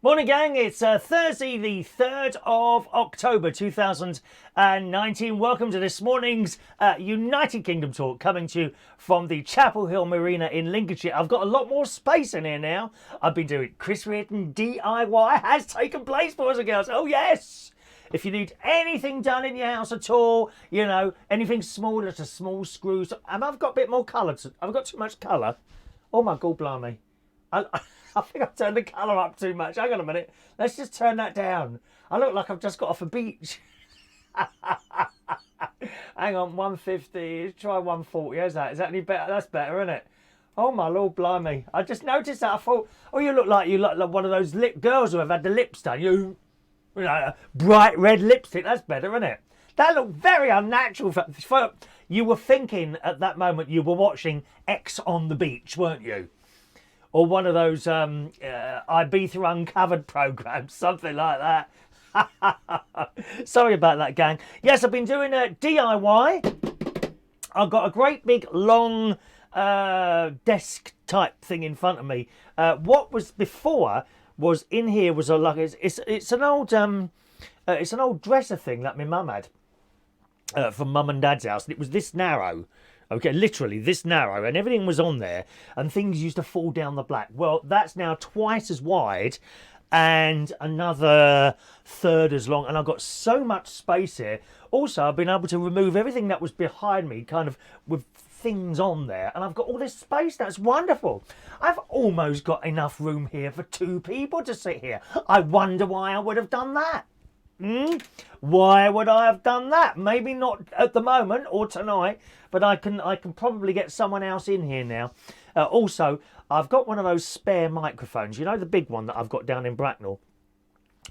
Morning, gang. It's Thursday, the 3rd of October 2019. Welcome to this morning's United Kingdom talk, coming to you from the Chapel Hill Marina in Lincolnshire. I've got a lot more space in here now. I've been doing Chris Reardon DIY has taken place, boys and girls. Oh, yes. If you need anything done in your house at all, you know, anything smaller to small screws, and I've got a bit more colour. I've got too much colour. Oh, my God, blimey. I think I've turned the colour up too much. Hang on a minute. Let's just turn that down. I look like I've just got off a beach. Hang on, 150. Let's try 140. How's that? Is that any better? That's better, isn't it? Oh, my Lord, blimey. I just noticed that. I thought, oh, you look like one of those lip girls who have had the lips done. You know, bright red lipstick. That's better, isn't it? That looked very unnatural. You were thinking at that moment you were watching X on the Beach, weren't you? Or one of those Ibiza Uncovered programmes, something like that. Sorry about that, gang. Yes, I've been doing a DIY. I've got a great big long desk type thing in front of me. What was before was in here was it's an old dresser thing that my mum had from mum and dad's house, and it was this narrow. Okay, literally this narrow, and everything was on there, and things used to fall down the back. Well, that's now twice as wide and another third as long, and I've got so much space here. Also, I've been able to remove everything that was behind me, kind of with things on there, and I've got all this space. That's wonderful. I've almost got enough room here for 2 people to sit here. I wonder why I would have done that. Why would I have done that? Maybe not at the moment or tonight, but I can probably get someone else in here now. Also, I've got one of those spare microphones. You know, the big one that I've got down in Bracknell,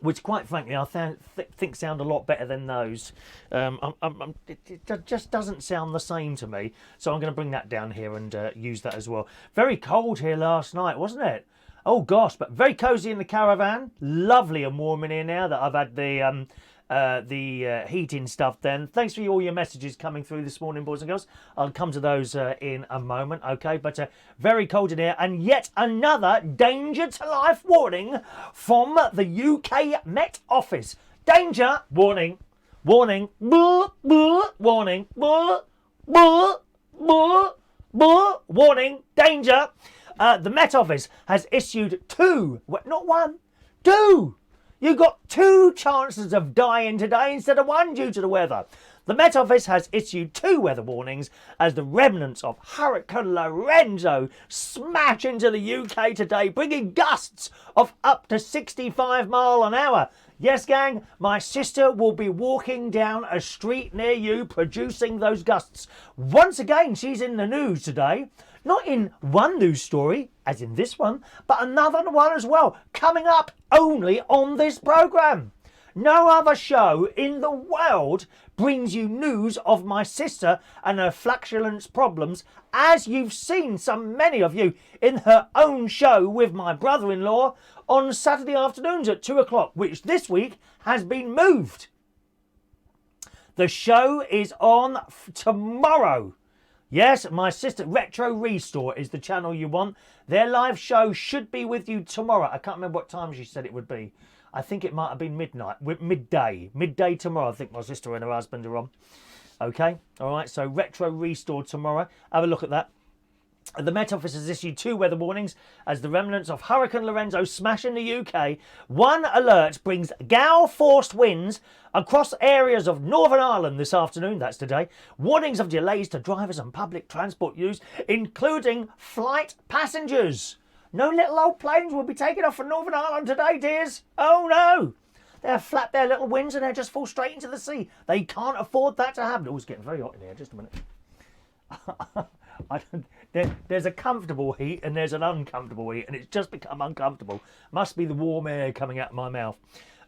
which, quite frankly, I think sound a lot better than those. It just doesn't sound the same to me. So I'm going to bring that down here and use that as well. Very cold here last night, wasn't it? Oh, gosh, but very cosy in the caravan. Lovely and warm in here now that I've had the heating stuff then. Thanks for all your messages coming through this morning, boys and girls. I'll come to those in a moment, okay? But very cold in here. And yet another danger to life warning from the UK Met Office. Danger, warning, warning, blah, blah, warning, blah, blah, blah, blah, warning, danger. The Met Office has issued 2, not 1, 2. You got 2 chances of dying today instead of 1 due to the weather. The Met Office has issued 2 weather warnings as the remnants of Hurricane Lorenzo smash into the UK today, bringing gusts of up to 65 miles an hour. Yes, gang, my sister will be walking down a street near you producing those gusts. Once again, she's in the news today. Not in one news story, as in this one, but another one as well, coming up only on this programme. No other show in the world brings you news of my sister and her flatulence problems, as you've seen many of you in her own show with my brother-in-law on Saturday afternoons at 2 o'clock, which this week has been moved. The show is on tomorrow. Yes, my sister, Retro Restore is the channel you want. Their live show should be with you tomorrow. I can't remember what time she said it would be. I think it might have been midday. Midday tomorrow, I think my sister and her husband are on. Okay, all right, so Retro Restore tomorrow. Have a look at that. The Met Office has issued 2 weather warnings as the remnants of Hurricane Lorenzo smash in the UK. One alert brings gale-forced winds across areas of Northern Ireland this afternoon, that's today. Warnings of delays to drivers and public transport use, including flight passengers. No little old planes will be taking off from Northern Ireland today, dears. Oh, no. They'll flap their little wings and they'll just fall straight into the sea. They can't afford that to happen. Oh, it's getting very hot in here. Just a minute. There's a comfortable heat and there's an uncomfortable heat, and it's just become uncomfortable. Must be the warm air coming out of my mouth.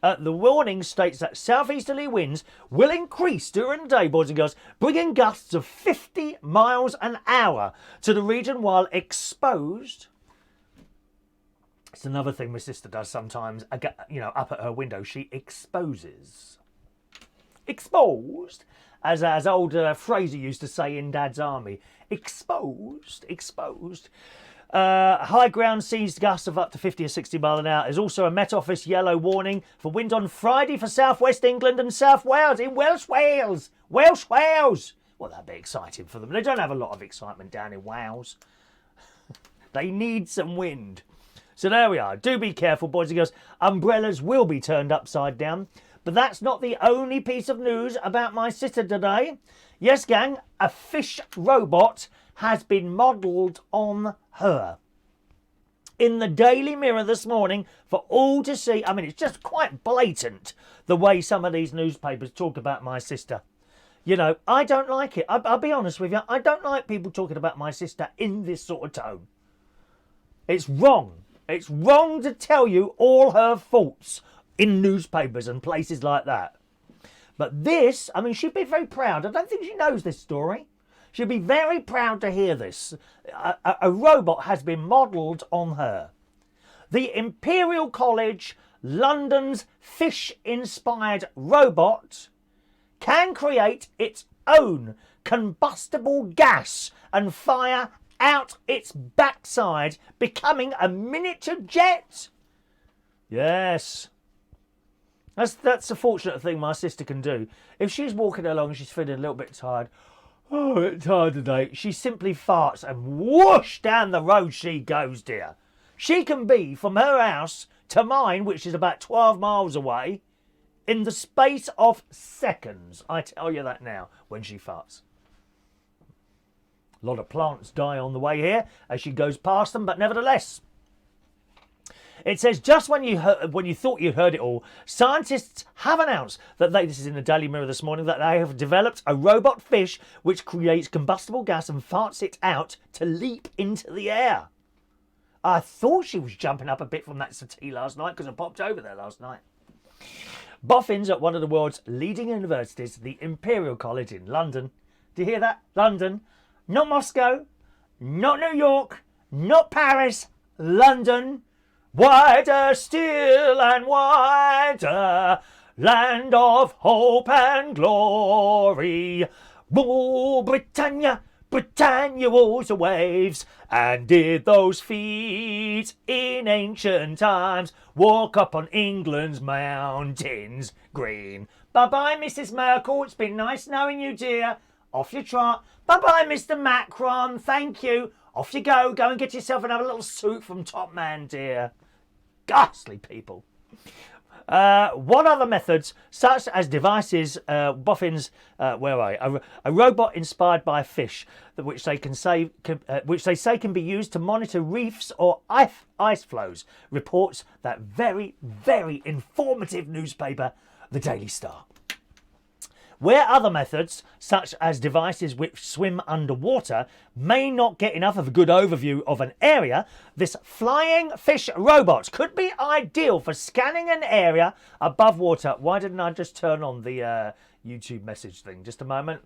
The warning states that southeasterly winds will increase during the day, boys and girls, bringing gusts of 50 miles an hour to the region while exposed. It's another thing my sister does sometimes, you know, up at her window. She exposes. Exposed, as old Fraser used to say in Dad's Army. Exposed. High ground sees gusts of up to 50 or 60 mile an hour. There's also a Met Office yellow warning for wind on Friday for South West England and South Wales. In Welsh Wales. Welsh Wales. Well, that'd be exciting for them. They don't have a lot of excitement down in Wales. They need some wind. So there we are. Do be careful, boys and girls. Umbrellas will be turned upside down. But that's not the only piece of news about my sister today. Yes, gang, a fish robot has been modelled on her. In the Daily Mirror this morning for all to see. I mean, it's just quite blatant the way some of these newspapers talk about my sister. You know, I don't like it. I'll be honest with you. I don't like people talking about my sister in this sort of tone. It's wrong. It's wrong to tell you all her faults in newspapers and places like that. But this, I mean, she'd be very proud. I don't think she knows this story. She'd be very proud to hear this. A robot has been modelled on her. The Imperial College London's fish-inspired robot can create its own combustible gas and fire out its backside, becoming a miniature jet. Yes. That's a fortunate thing my sister can do. If she's walking along and she's feeling a little bit tired, oh, a bit tired today, she simply farts and whoosh, down the road she goes, dear. She can be from her house to mine, which is about 12 miles away, in the space of seconds. I tell you that now, when she farts. A lot of plants die on the way here as she goes past them, but nevertheless. It says, just when you thought you'd heard it all, scientists have announced that this is in the Daily Mirror this morning, that they have developed a robot fish which creates combustible gas and farts it out to leap into the air. I thought she was jumping up a bit from that settee last night because I popped over there last night. Boffins at one of the world's leading universities, the Imperial College in London. Do you hear that? London. Not Moscow, not New York, not Paris, London. Wider still and wider, land of hope and glory. Oh, Britannia, Britannia was the waves, and did those feet in ancient times walk up on England's mountains green. Bye-bye, Mrs. Merkel. It's been nice knowing you, dear. Off you trot. Bye-bye, Mr. Macron. Thank you. Off you go. Go and get yourself another little soup from Top Man, dear. Ghastly people. What other methods, such as devices, boffins, where are I? A robot inspired by a fish, which they say can be used to monitor reefs or ice flows, reports that very, very informative newspaper, the Daily Star. Where other methods, such as devices which swim underwater, may not get enough of a good overview of an area, this flying fish robot could be ideal for scanning an area above water. Why didn't I just turn on the YouTube message thing? Just a moment.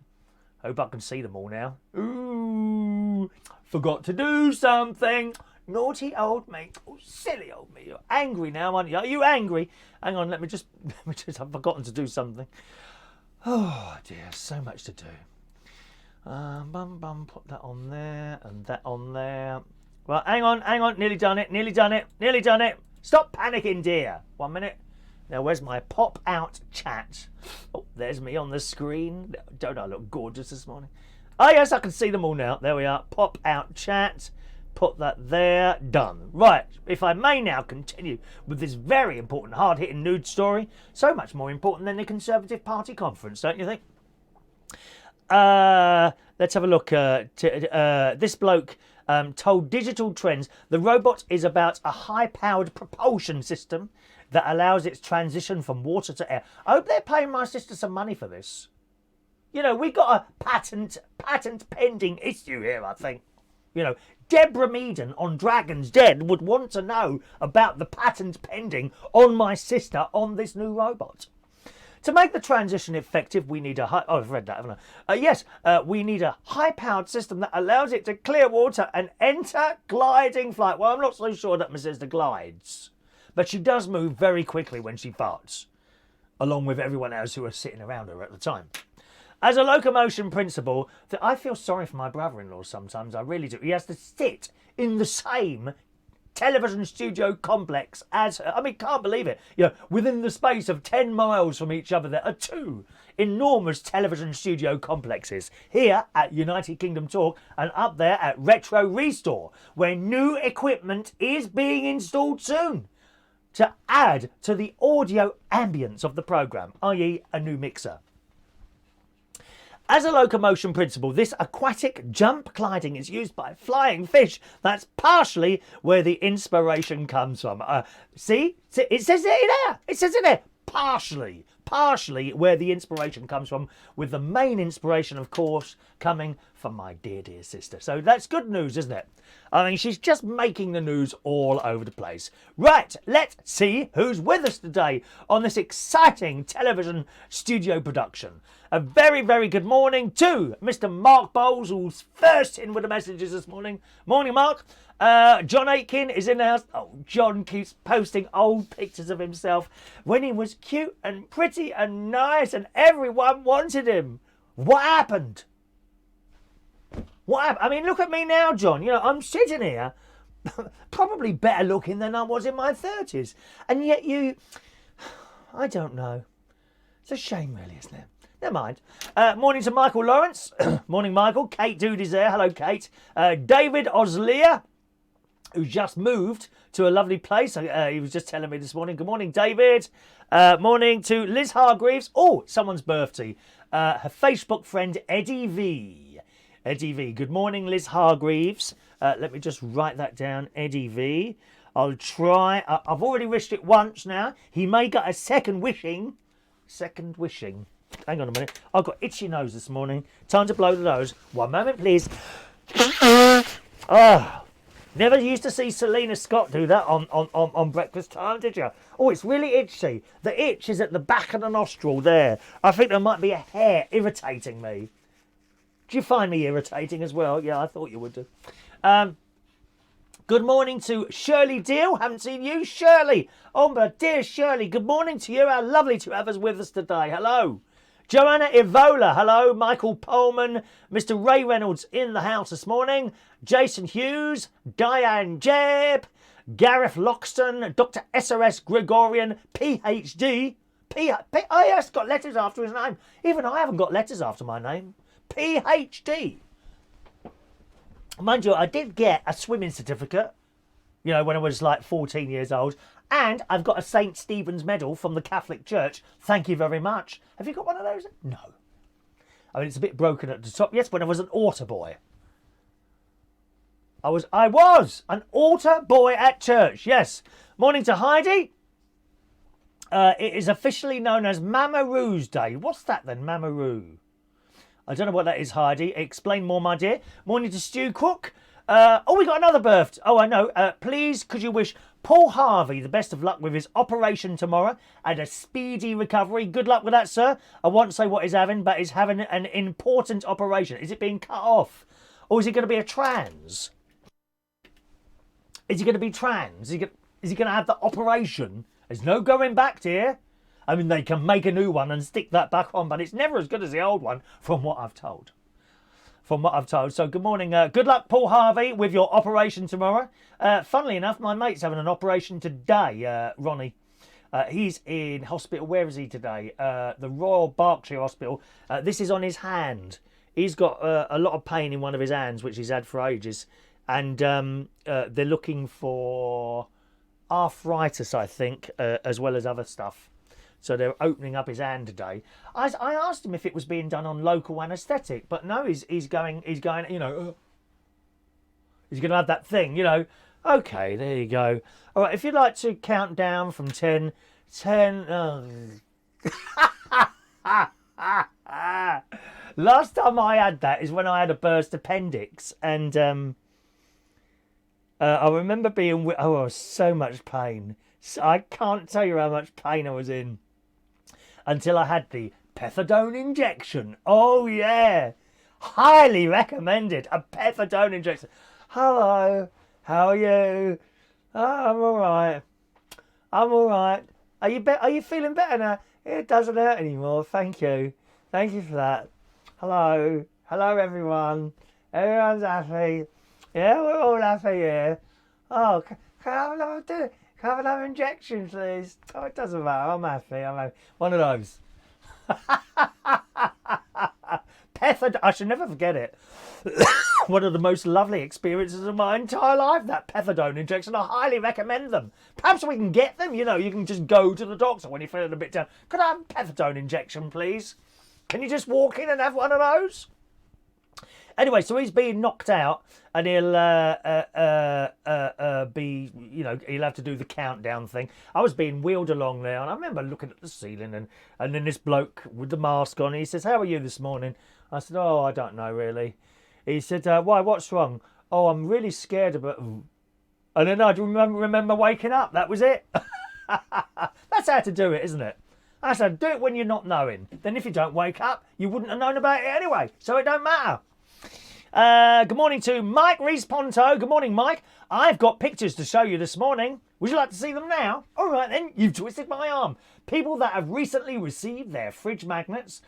Hope I can see them all now. Ooh, forgot to do something. Naughty old me. Oh, silly old me. You're angry now, aren't you? Are you angry? Hang on, let me just, I've forgotten to do something. Oh dear, so much to do. Put that on there and that on there. Well, hang on, nearly done it. Stop panicking, dear. 1 minute. Now, where's my pop-out chat? Oh, there's me on the screen. Don't I look gorgeous this morning? Oh, yes, I can see them all now. There we are. Pop-out chat. Put that there. Done. Right, if I may now continue with this very important, hard-hitting news story. So much more important than the Conservative Party conference, don't you think? Let's have a look. This bloke told Digital Trends the robot is about a high-powered propulsion system that allows its transition from water to air. I hope they're paying my sister some money for this. You know, we got a patent pending issue here, I think. You know, Deborah Meaden on Dragon's Den would want to know about the patent pending on my sister on this new robot. To make the transition effective, we need a high... Oh, I've read that, haven't I? Yes, we need a high-powered system that allows it to clear water and enter gliding flight. Well, I'm not so sure that my sister glides. But she does move very quickly when she farts, along with everyone else who are sitting around her at the time. As a locomotion principle, that I feel sorry for my brother-in-law sometimes. I really do. He has to sit in the same television studio complex as her. I mean, can't believe it. You know, within the space of 10 miles from each other, there are two enormous television studio complexes. Here at United Kingdom Talk and up there at Retro Restore, where new equipment is being installed soon to add to the audio ambience of the programme, i.e. a new mixer. As a locomotion principle, this aquatic jump gliding is used by flying fish. That's partially where the inspiration comes from. See? It says it in there. It says it there. Partially where the inspiration comes from, with the main inspiration, of course, coming from my dear, dear sister. So that's good news, isn't it? I mean, she's just making the news all over the place. Right, let's see who's with us today on this exciting television studio production. A very, very good morning to Mr. Mark Bowles, who's first in with the messages this morning. Morning, Mark. John Aitken is in the house. Oh, John keeps posting old pictures of himself when he was cute and pretty and nice and everyone wanted him. What happened? What happened? I mean, look at me now, John. You know, I'm sitting here probably better looking than I was in my 30s. And yet you... I don't know. It's a shame, really, isn't it? Never mind. Morning to Michael Lawrence. Morning, Michael. Kate Dude is there. Hello, Kate. David Oslear, who's just moved to a lovely place. He was just telling me this morning. Good morning, David. Morning to Liz Hargreaves. Oh, someone's birthday. Her Facebook friend, Eddie V. Eddie V. Good morning, Liz Hargreaves. Let me just write that down. Eddie V. I'll try. I've already wished it once now. He may get a second wishing. Second wishing. Hang on a minute. I've got itchy nose this morning. Time to blow the nose. One moment, please. Oh, never used to see Selena Scott do that on breakfast time, did you? Oh, it's really itchy. The itch is at the back of the nostril there. I think there might be a hair irritating me. Do you find me irritating as well? Yeah, I thought you would do. Good morning to Shirley Deal. Haven't seen you, Shirley. Oh, my dear Shirley, good morning to you. How lovely to have us with us today. Hello. Joanna Evola, hello. Michael Pullman, Mr. Ray Reynolds in the house this morning. Jason Hughes, Diane Jebb, Gareth Loxton, Dr. SRS Gregorian, PhD. Oh, yes, got letters after his name. Even I haven't got letters after my name. PhD. Mind you, I did get a swimming certificate, you know, when I was like 14 years old. And I've got a St. Stephen's medal from the Catholic Church. Thank you very much. Have you got one of those? No. I mean, it's a bit broken at the top. Yes, when I was an altar boy. I was an altar boy at church. Yes. Morning to Heidi. It is officially known as Mamaroo's Day. What's that then, Mamaroo? I don't know what that is, Heidi. Explain more, my dear. Morning to Stu Cook. Oh, we got another birthday. Oh, I know. Please, could you wish Paul Harvey the best of luck with his operation tomorrow and a speedy recovery. Good luck with that, sir. I won't say what he's having, but he's having an important operation. Is it being cut off? Or is he going to be a trans? Is he going to be trans? Is he going to have the operation? There's no going back, dear. I mean, they can make a new one and stick that back on, but it's never as good as the old one, from what I've told. So good morning. Good luck, Paul Harvey, with your operation tomorrow. Funnily enough, my mate's having an operation today, Ronnie. He's in hospital. Where is he today? The Royal Berkshire Hospital. This is on his hand. He's got a lot of pain in one of his hands, which he's had for ages. And they're looking for arthritis, I think, as well as other stuff. So they're opening up his hand today. I asked him if it was being done on local anaesthetic, but no, he's going, you know, he's going to have that thing, you know. Okay, there you go. All right, if you'd like to count down from 10. Last time I had that is when I had a burst appendix, and I remember being, I was so much pain. I can't tell you how much pain I was in. Until I had the pethidone injection. Oh, yeah. Highly recommended. A pethidone injection. Hello. How are you? Oh, I'm all right. I'm all right. Are you feeling better now? It doesn't hurt anymore. Thank you. Thank you for that. Hello. Hello, everyone. Everyone's happy. Yeah, we're all happy here. Oh, can I have another, can I have another injection, please? Oh, it doesn't matter. I'm happy. I'm happy. One of those. I should never forget it. One of the most lovely experiences of my entire life, that pethidone injection. I highly recommend them. Perhaps we can get them. You know, you can just go to the doctor when you're feeling a bit down. Could I have a pethidone injection, please? Can you just walk in and have one of those? Anyway, so he's being knocked out, and he'll be, you know, he'll have to do the countdown thing. I was being wheeled along there, and I remember looking at the ceiling, and then this bloke with the mask on, he says, "How are you this morning?" I said, "Oh, I don't know really." He said, "Why? What's wrong?" "Oh, I'm really scared about." And then I remember waking up. That was it. That's how to do it, isn't it? I said, do it when you're not knowing. Then if you don't wake up, you wouldn't have known about it anyway. So it don't matter. Good morning to Mike Rhys-Ponteaux. Good morning, Mike. I've got pictures to show you this morning. Would you like to see them now? All right, then. You've twisted my arm. People that have recently received their fridge magnets.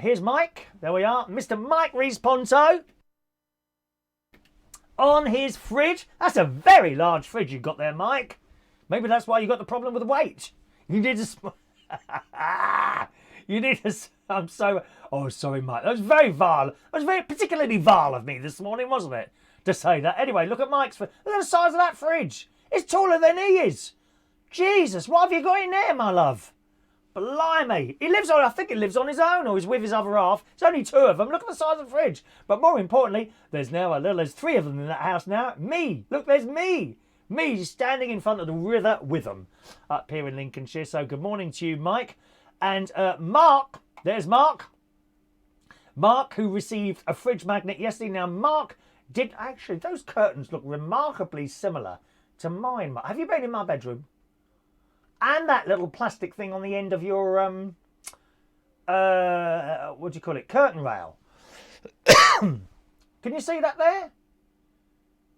Here's Mike. There we are. Mr. Mike Rhys-Ponteaux. On his fridge. That's a very large fridge you've got there, Mike. Maybe that's why you got the problem with the weight. You need to... You need to... I'm so... Oh, sorry, Mike. That was very vile. That was very particularly vile of me this morning, wasn't it? To say that. Anyway, look at Mike's... Look at the size of that fridge. It's taller than he is. Jesus, what have you got in there, my love? Blimey. He lives on... I think he lives on his own, or he's with his other half. It's only two of them. Look at the size of the fridge. But more importantly, there's three of them in that house now. Me. Look, there's me. Me standing in front of the river with them up here in Lincolnshire. So good morning to you, Mike. And Mark, there's Mark. Mark, who received a fridge magnet yesterday. Now, Mark did actually, those curtains look remarkably similar to mine. Have you been in my bedroom? And that little plastic thing on the end of your, what do you call it? Curtain rail. Can you see that there?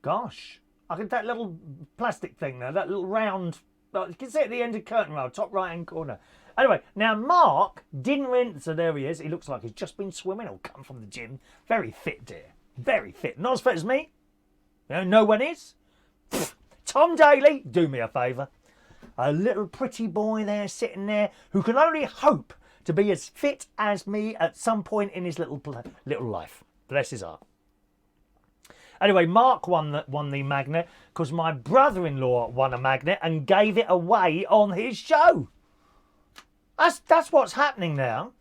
Gosh. I think that little plastic thing there, that little round, you can see it at the end of the curtain rail, top right hand corner. Anyway, now Mark didn't rent, so there he is. He looks like he's just been swimming or come from the gym. Very fit, dear. Very fit. Not as fit as me. You know, no one is. Pfft. Tom Daly, do me a favour. A little pretty boy there sitting there who can only hope to be as fit as me at some point in his little life. Bless his heart. Anyway, Mark won the magnet because my brother-in-law won a magnet and gave it away on his show. That's what's happening now.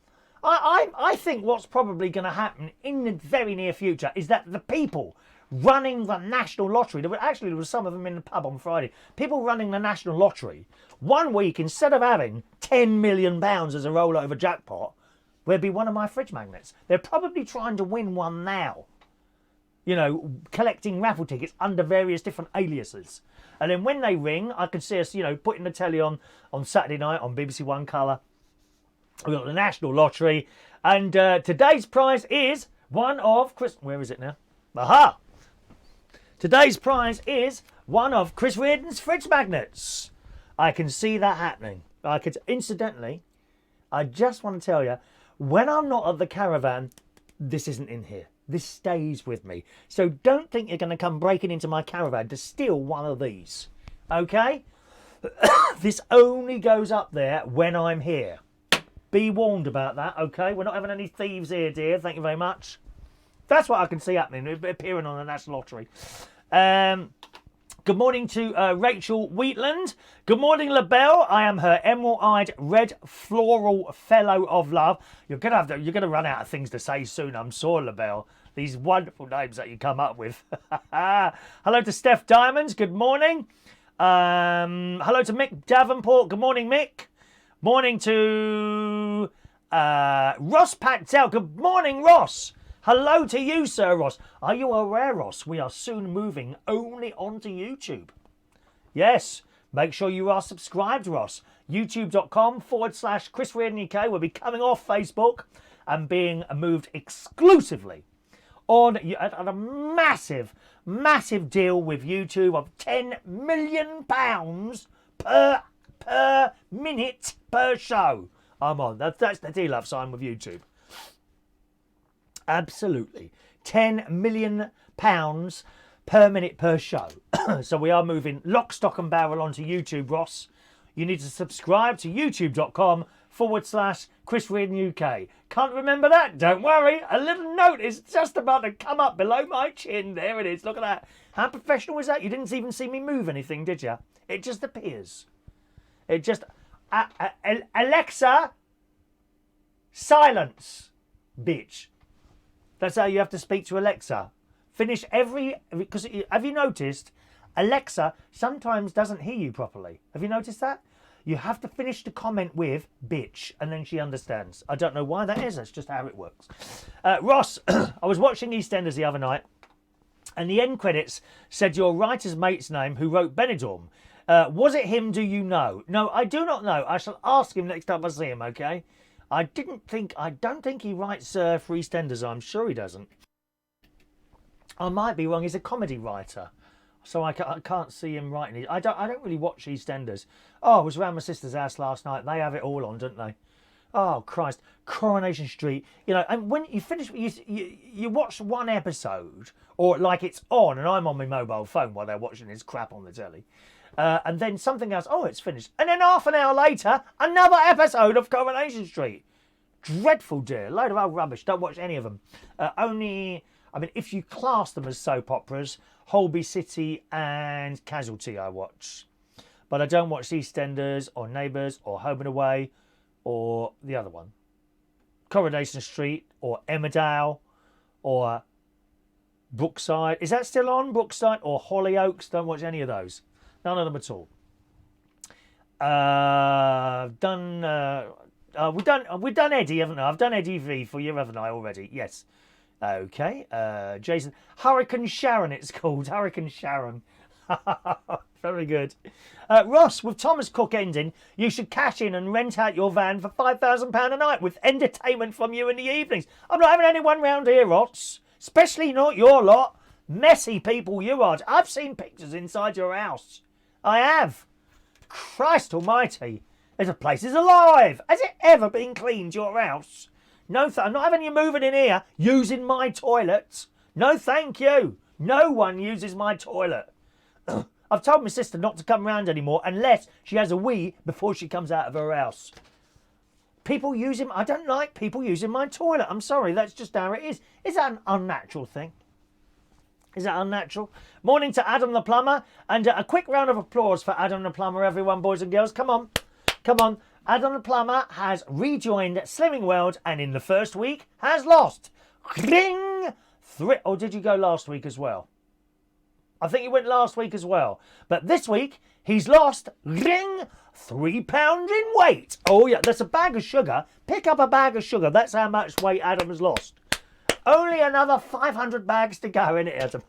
I think what's probably going to happen in the very near future is that the people running the national lottery, there was some of them in the pub on Friday, people running the national lottery, 1 week, instead of having £10 million as a rollover jackpot, will be one of my fridge magnets. They're probably trying to win one now. You know, collecting raffle tickets under various different aliases. And then when they ring, I can see us, you know, putting the telly on Saturday night on BBC One Colour. We've got the National Lottery. And today's prize is one of Chris... Where is it now? Aha! Today's prize is one of Chris Reardon's fridge magnets. I can see that happening. Incidentally, I just want to tell you, when I'm not at the caravan, this isn't in here. This stays with me. So don't think you're going to come breaking into my caravan to steal one of these. Okay? This only goes up there when I'm here. Be warned about that, okay? We're not having any thieves here, dear. Thank you very much. That's what I can see happening, appearing on the National Lottery. Good morning to Rachel Wheatland. Good morning, LaBelle. I am her emerald-eyed red floral fellow of love. You're gonna run out of things to say soon, I'm sure, LaBelle. These wonderful names that you come up with. Hello to Steph Diamonds. Good morning. Hello to Mick Davenport. Good morning, Mick. Morning to Ross Pactel. Good morning, Ross. Hello to you, Sir Ross. Are you aware, Ross, we are soon moving only onto YouTube? Yes, make sure you are subscribed, Ross. YouTube.com/Chris Reardon UK will be coming off Facebook and being moved exclusively on a massive, massive deal with YouTube of £10 million per minute per show I'm on. That's the deal I've signed with YouTube. Absolutely. £10 million per minute per show. So we are moving lock, stock and barrel onto YouTube, Ross. You need to subscribe to youtube.com/Chris Reardon UK. Can't remember that? Don't worry. A little note is just about to come up below my chin. There it is. Look at that. How professional was that? You didn't even see me move anything, did you? It just appears. It just... Alexa, silence, bitch. That's how you have to speak to Alexa. Finish every... Because have you noticed... Alexa sometimes doesn't hear you properly. Have you noticed that? You have to finish the comment with bitch and then she understands. I don't know why that is. That's just how it works. Ross, I was watching EastEnders the other night and the end credits said your writer's mate's name who wrote Benidorm. Was it him, do you know? No, I do not know. I shall ask him next time I see him, okay? I don't think he writes for EastEnders. I'm sure he doesn't. I might be wrong. He's a comedy writer. So I can't see him writing it. I don't really watch EastEnders. Oh, I was around my sister's house last night. They have it all on, don't they? Oh, Christ. Coronation Street. You know, and when you finish, you watch one episode, or like it's on, and I'm on my mobile phone while they're watching this crap on the telly. And then something else, oh, it's finished. And then half an hour later, another episode of Coronation Street. Dreadful, dear. Load of old rubbish. Don't watch any of them. If you class them as soap operas, Holby City and Casualty I watch. But I don't watch EastEnders or Neighbours or Home and Away or the other one. Coronation Street or Emmerdale or Brookside. Is that still on? Brookside or Hollyoaks? Don't watch any of those. None of them at all. We've done Eddie, haven't I? I've done Eddie V for you, haven't I, already? Yes. Okay, Jason. Hurricane Sharon, it's called. Hurricane Sharon. Very good. Ross, with Thomas Cook ending, you should cash in and rent out your van for £5,000 a night with entertainment from you in the evenings. I'm not having anyone round here, Ross. Especially not your lot. Messy people you are. I've seen pictures inside your house. I have. Christ almighty. The place is alive. Has it ever been cleaned, your house? No, I'm not having you moving in here using my toilet. No, thank you. No one uses my toilet. I've told my sister not to come round anymore unless she has a wee before she comes out of her house. People using... I don't like people using my toilet. I'm sorry, that's just how it is. Is that an unnatural thing? Is that unnatural? Morning to Adam the Plumber. And a quick round of applause for Adam the Plumber, everyone, boys and girls. Come on. Come on. Adam the Plumber has rejoined Slimming World and in the first week has lost. Ring! Or did you go last week as well? I think you went last week as well. But this week, he's lost, ring, 3 pounds in weight. Oh, yeah, that's a bag of sugar. Pick up a bag of sugar. That's how much weight Adam has lost. Only another 500 bags to go, innit, Adam?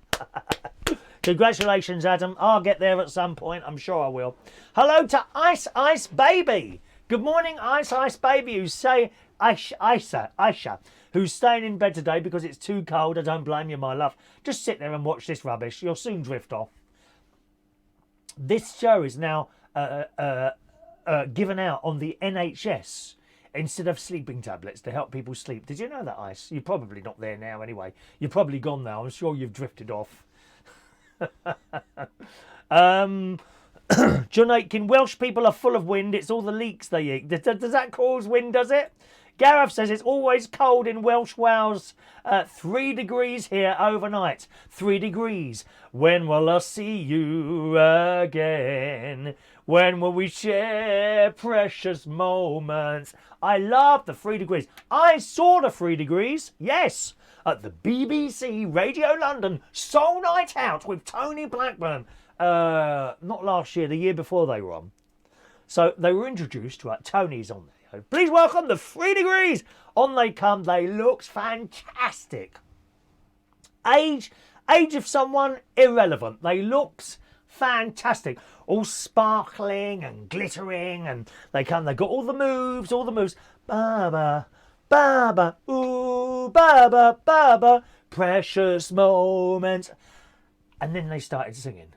Congratulations, Adam. I'll get there at some point. I'm sure I will. Hello to Ice Ice Baby. Good morning, Ice Ice Baby, who's say Aisha, who's staying in bed today because it's too cold. I don't blame you, my love. Just sit there and watch this rubbish. You'll soon drift off. This show is now given out on the NHS instead of sleeping tablets to help people sleep. Did you know that, Ice? You're probably not there now anyway. You're probably gone now. I'm sure you've drifted off. John Aitken, Welsh people are full of wind. It's all the leaks they eat. Does that cause wind, does it? Gareth says it's always cold in Welsh Wales. 3 degrees here overnight. 3 degrees. When will I see you again? When will we share precious moments? I love the 3 degrees. I saw the 3 degrees, yes, at the BBC Radio London Soul Night Out with Tony Blackburn. Not last year, the year before they were on. So they were introduced, right? Tony's on there. Please welcome the 3 degrees. On they come. They looks fantastic. Age of someone irrelevant. They looks fantastic. All sparkling and glittering, and they come. They got all the moves. Baba, baba, ooh, baba, baba, precious moments. And then they started singing.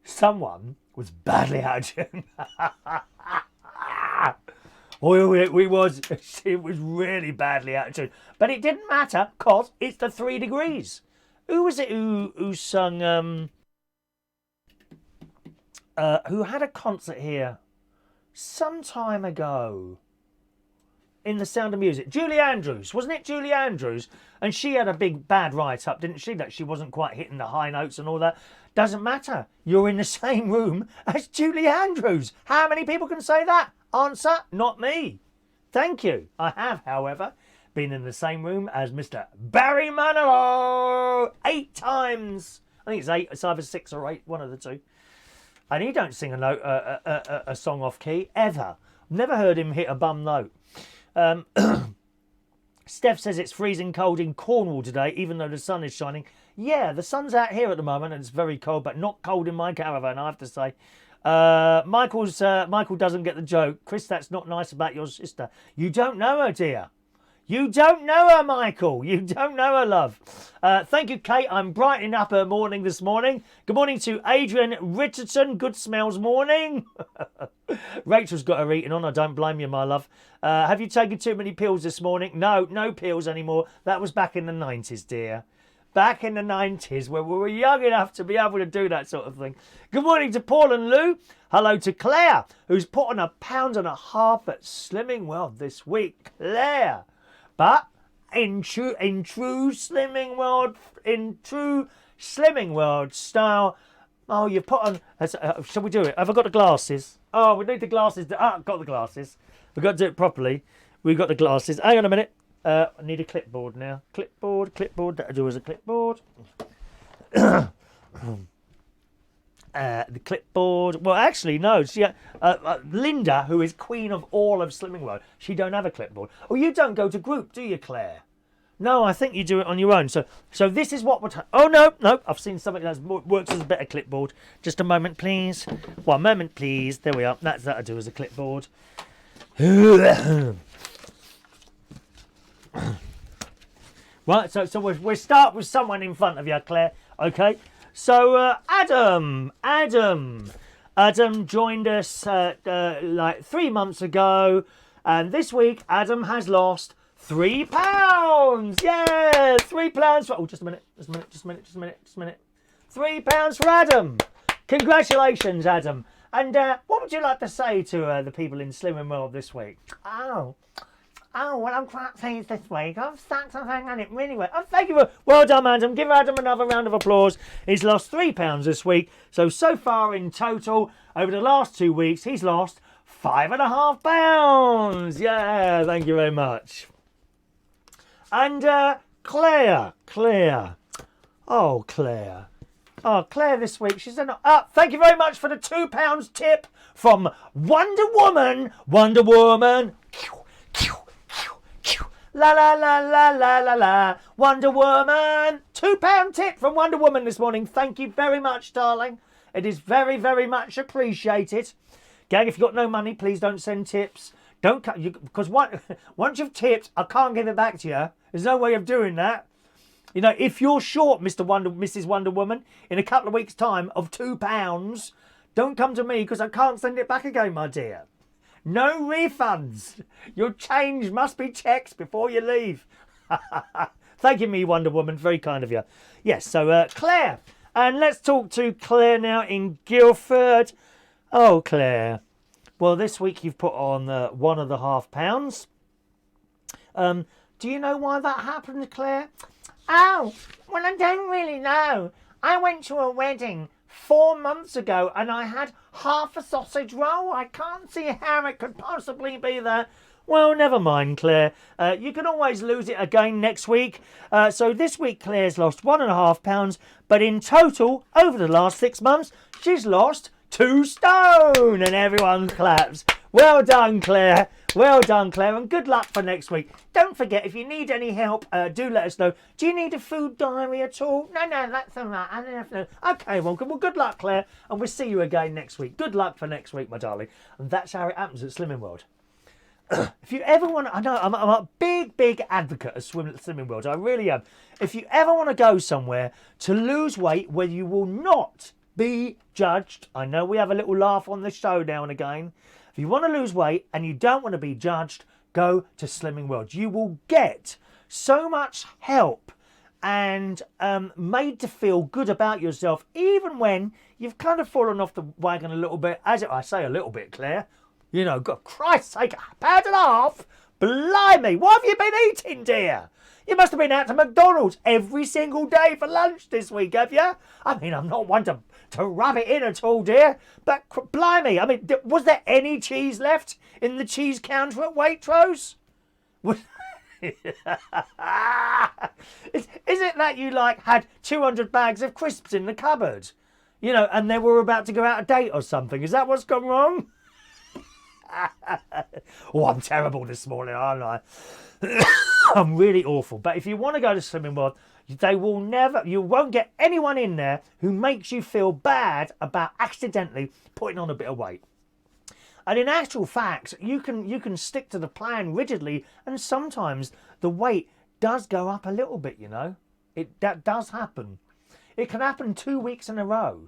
Someone was badly out of tune. Oh, it was really badly out of tune. But it didn't matter, because it's the 3 degrees. Who was it who sung, who had a concert here some time ago in The Sound of Music? Julie Andrews, wasn't it Julie Andrews? And she had a big bad write-up, didn't she? That she wasn't quite hitting the high notes and all that. Doesn't matter. You're in the same room as Julie Andrews. How many people can say that? Answer, not me. Thank you. I have, however, been in the same room as Mr. Barry Manilow 8 times. I think it's 8. It's either 6 or 8, one of the two. And he don't sing a song off key, ever. Never heard him hit a bum note. Steph says it's freezing cold in Cornwall today, even though the sun is shining. Yeah, the sun's out here at the moment and it's very cold, but not cold in my caravan, I have to say. Michael doesn't get the joke. Chris, that's not nice about your sister. You don't know her, dear. You don't know her, Michael. You don't know her, love. Thank you, Kate. I'm brightening up her morning this morning. Good morning to Adrian Richardson. Good smells morning. Rachel's got her eating on. I don't blame you, my love. Have you taken too many pills this morning? No, no pills anymore. That was back in the 90s, dear. Back in the 90s, where we were young enough to be able to do that sort of thing. Good morning to Paul and Lou. Hello to Claire, who's put on 1.5 pounds at Slimming World this week. Claire. But in true Slimming World style, oh, you put on. Shall we do it? Have I got the glasses? Oh, we need the glasses. Got the glasses. We've got to do it properly. We've got the glasses. Hang on a minute. I need a clipboard now. Clipboard. That'll do as a clipboard. The clipboard. Well, actually, no. She, Linda, who is queen of all of Slimming World, she don't have a clipboard. Oh, you don't go to group, do you, Claire? No, I think you do it on your own. So this is what we're... Oh, no. I've seen something that works as a better clipboard. Just a moment, please. 1 moment, please. There we are. That'll do as a clipboard. Right, so we'll start with someone in front of you, Claire. Okay. So Adam joined us like 3 months ago, and this week Adam has lost £3. Yeah, £3 for... Oh, just a minute. £3 for Adam. Congratulations, Adam. And what would you like to say to the people in Slimming World this week? Oh, well, I'm quite pleased this week. I've stuck something on it really well. Oh, thank you. Well done, Adam. Give Adam another round of applause. He's lost £3 this week. So far in total, over the last 2 weeks, he's lost £5.5. Yeah, thank you very much. And Claire. Oh, Claire. Oh, Claire this week, she's done... thank you very much for the £2 tip from Wonder Woman. La la la la la la la. Wonder Woman. £2 tip from Wonder Woman this morning. Thank you very much, darling. It is very, very much appreciated. Gang, if you've got no money, please don't send tips. Don't cut you, because once you've tipped, I can't give it back to you. There's no way of doing that. You know, if you're short, Mrs. Wonder Woman, in a couple of weeks' time of £2, don't come to me because I can't send it back again, my dear. No refunds. Your change must be checked before you leave. Thank you, me Wonder Woman. Very kind of you. Yes, so Claire. And let's talk to Claire now in Guildford. Oh, Claire. Well, this week you've put on £1.5. Do you know why that happened, Claire? Oh, well, I don't really know. I went to a wedding 4 months ago and I had half a sausage roll. I can't see how it could possibly be that. Well, never mind, Claire. You can always lose it again next week. So this week Claire's lost £1.5, but in total, over the last 6 months, she's lost 2 stone. And everyone claps. Well done, Claire. Well done, Claire, and good luck for next week. Don't forget, if you need any help, do let us know. Do you need a food diary at all? No, that's all right. I don't have to. Okay, well, good luck, Claire, and we'll see you again next week. Good luck for next week, my darling. And that's how it happens at Slimming World. If you ever want to, I know I'm a big advocate of Slimming World. I really am. If you ever want to go somewhere to lose weight where you will not be judged, I know we have a little laugh on the show now and again, If you want to lose weight and you don't want to be judged, go to Slimming World. You will get so much help and made to feel good about yourself, even when you've kind of fallen off the wagon a little bit. I say a little bit, Claire. You know, God, Christ's sake, £1.50? Blimey, what have you been eating, dear? You must have been out to McDonald's every single day for lunch this week, have you? I mean, I'm not one to rub it in at all, dear. But blimey, I mean, was there any cheese left in the cheese counter at Waitrose? Is it that you had 200 bags of crisps in the cupboard? You know, and they were about to go out of date or something? Is that what's gone wrong? Oh, I'm terrible this morning, aren't I? I'm really awful. But if you want to go to Slimming World, you won't get anyone in there who makes you feel bad about accidentally putting on a bit of weight. And in actual fact, you can stick to the plan rigidly, and sometimes the weight does go up a little bit, you know. That does happen. It can happen 2 weeks in a row,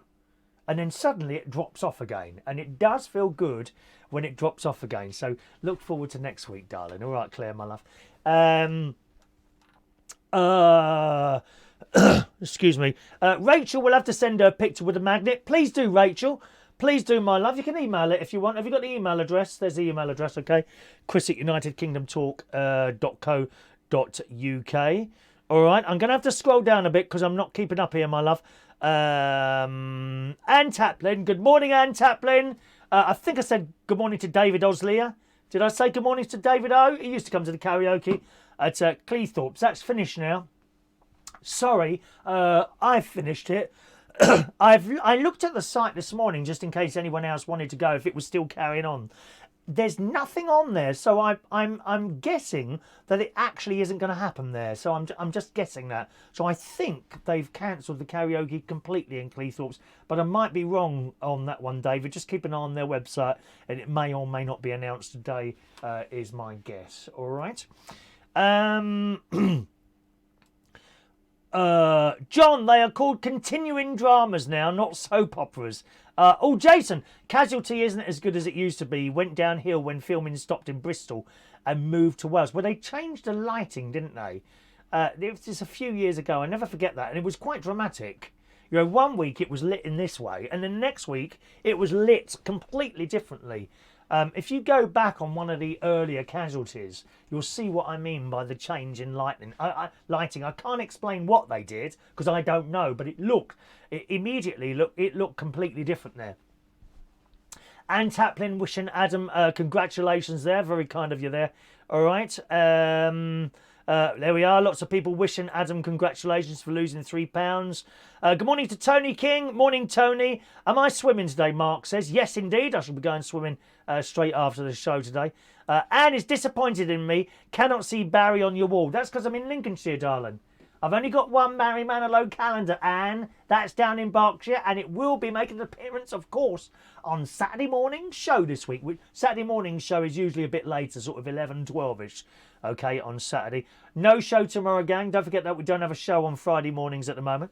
and then suddenly it drops off again. And it does feel good when it drops off again. So look forward to next week, darling. All right, Claire, my love. Excuse me. Rachel will have to send her a picture with a magnet. Please do, Rachel. Please do, my love. You can email it if you want. Have you got the email address? There's the email address, okay? chris@unitedkingdomtalk.uk. All right, I'm going to have to scroll down a bit because I'm not keeping up here, my love. Anne Taplin. Good morning, Anne Taplin. I think I said good morning to David Oslier. Did I say good morning to David O? He used to come to the karaoke at Cleethorpes. That's finished now. Sorry, I've finished it. I looked at the site this morning just in case anyone else wanted to go, if it was still carrying on. There's nothing on there, so I'm guessing that it actually isn't going to happen there. So I'm just guessing that. So I think they've cancelled the karaoke completely in Cleethorpes, but I might be wrong on that one, David. Just keep an eye on their website, and it may or may not be announced today. Is my guess. All right. John, they are called continuing dramas now, not soap operas. Jason, Casualty isn't as good as it used to be. Went downhill when filming stopped in Bristol and moved to Wales. Well, they changed the lighting, didn't they? It was just a few years ago. I never forget that. And it was quite dramatic. You know, one week it was lit in this way, and then next week it was lit completely differently. If you go back on one of the earlier Casualties, you'll see what I mean by the change in lighting. I can't explain what they did because I don't know, but it looked completely different there. Anne Taplin wishing Adam congratulations there. Very kind of you there. All right. There we are. Lots of people wishing Adam congratulations for losing £3. Good morning to Tony King. Morning, Tony. Am I swimming today? Mark says. Yes, indeed. I shall be going swimming straight after the show today. Anne is disappointed in me. Cannot see Barry on your wall. That's because I'm in Lincolnshire, darling. I've only got one Barry Manilow calendar, Anne. That's down in Berkshire, and it will be making an appearance, of course, on Saturday morning show this week. Saturday morning show is usually a bit later, sort of 11, 12-ish, okay, on Saturday. No show tomorrow, gang. Don't forget that we don't have a show on Friday mornings at the moment.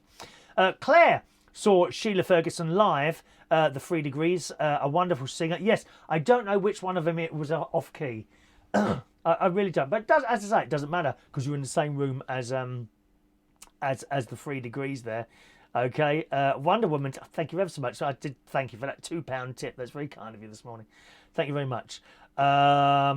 Claire saw Sheila Ferguson live, the 3 Degrees, a wonderful singer. Yes, I don't know which one of them it was off-key. I really don't. But as I say, it doesn't matter because you're in the same room as the 3 Degrees there. Okay, Wonder Woman, thank you ever so much. So I did thank you for that £2 tip. That's very kind of you this morning. Thank you very much. All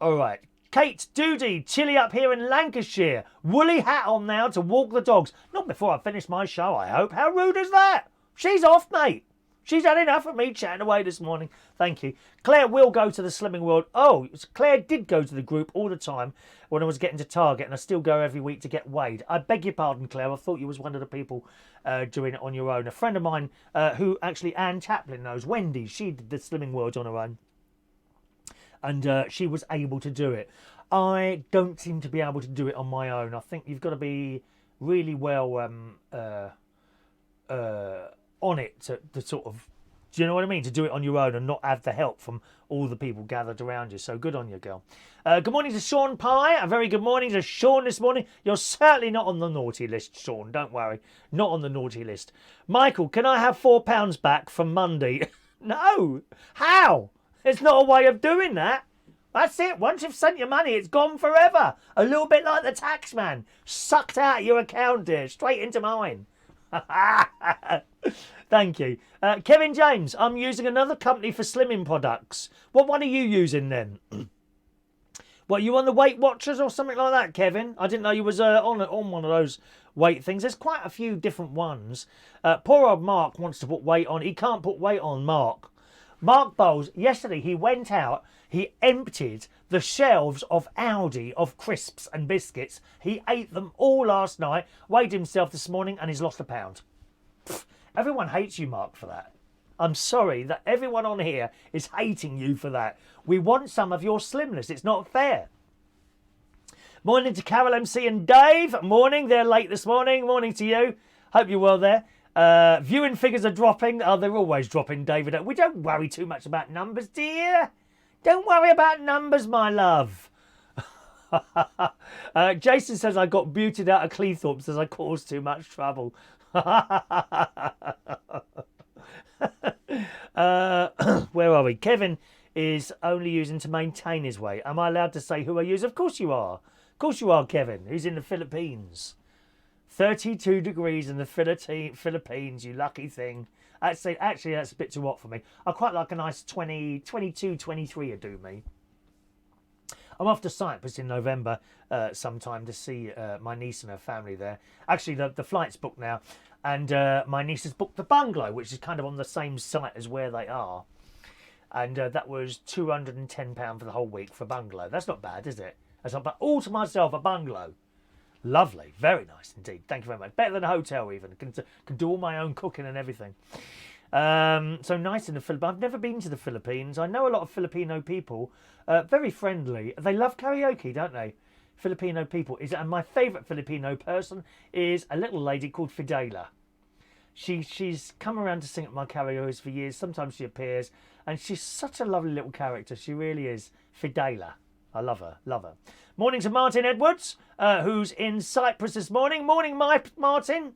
right. Kate Doody, chilly up here in Lancashire. Woolly hat on now to walk the dogs. Not before I finish my show, I hope. How rude is that? She's off, mate. She's had enough of me chatting away this morning. Thank you. Claire will go to the Slimming World. Oh, Claire did go to the group all the time when I was getting to Target, and I still go every week to get weighed. I beg your pardon, Claire. I thought you was one of the people doing it on your own. A friend of mine who actually Anne Chaplin knows, Wendy, she did the Slimming World on her own. And she was able to do it. I don't seem to be able to do it on my own. I think you've got to be really well on it to sort of, do you know what I mean? To do it on your own and not have the help from all the people gathered around you. So good on you, girl. Good morning to Sean Pye. A very good morning to Sean this morning. You're certainly not on the naughty list, Sean. Don't worry. Not on the naughty list. Michael, can I have £4 back from Monday? No. How? It's not a way of doing that. That's it. Once you've sent your money, it's gone forever. A little bit like the tax man. Sucked out your account, dear. Straight into mine. Thank you. Kevin James, I'm using another company for slimming products. What one are you using then? What, you on the Weight Watchers or something like that, Kevin? I didn't know you was on one of those weight things. There's quite a few different ones. Poor old Mark wants to put weight on. He can't put weight on, Mark. Mark Bowles, yesterday he went out, he emptied the shelves of Aldi of crisps and biscuits. He ate them all last night, weighed himself this morning, and he's lost a pound. Pfft, everyone hates you, Mark, for that. I'm sorry that everyone on here is hating you for that. We want some of your slimness. It's not fair. Morning to Carol MC and Dave. Morning. They're late this morning. Morning to you. Hope you're well there. Viewing figures are dropping. Oh, they're always dropping, David. We don't worry too much about numbers, dear. Don't worry about numbers, my love. Jason says I got booted out of Cleethorpes as I caused too much trouble. Where are we? Kevin is only using to maintain his weight. Am I allowed to say who I use? Of course you are. Of course you are, Kevin. Who's in the Philippines? 32 degrees in the Philippines, you lucky thing. Actually, that's a bit too hot for me. I quite like a nice 22, 23 would do me. I'm off to Cyprus in November sometime to see my niece and her family there. Actually, the flight's booked now. And my niece has booked the bungalow, which is kind of on the same site as where they are. And that was £210 for the whole week for a bungalow. That's not bad, is it? That's not bad. All to myself, a bungalow. Lovely. Very nice indeed. Thank you very much. Better than a hotel even. Can do all my own cooking and everything. So nice in the Philippines. I've never been to the Philippines. I know a lot of Filipino people. Very friendly. They love karaoke, don't they? Filipino people. And my favourite Filipino person is a little lady called Fidela. She's come around to sing at my karaoke for years. Sometimes she appears. And she's such a lovely little character. She really is. Fidela. I love her. Love her. Morning to Martin Edwards, who's in Cyprus this morning. Morning, Martin.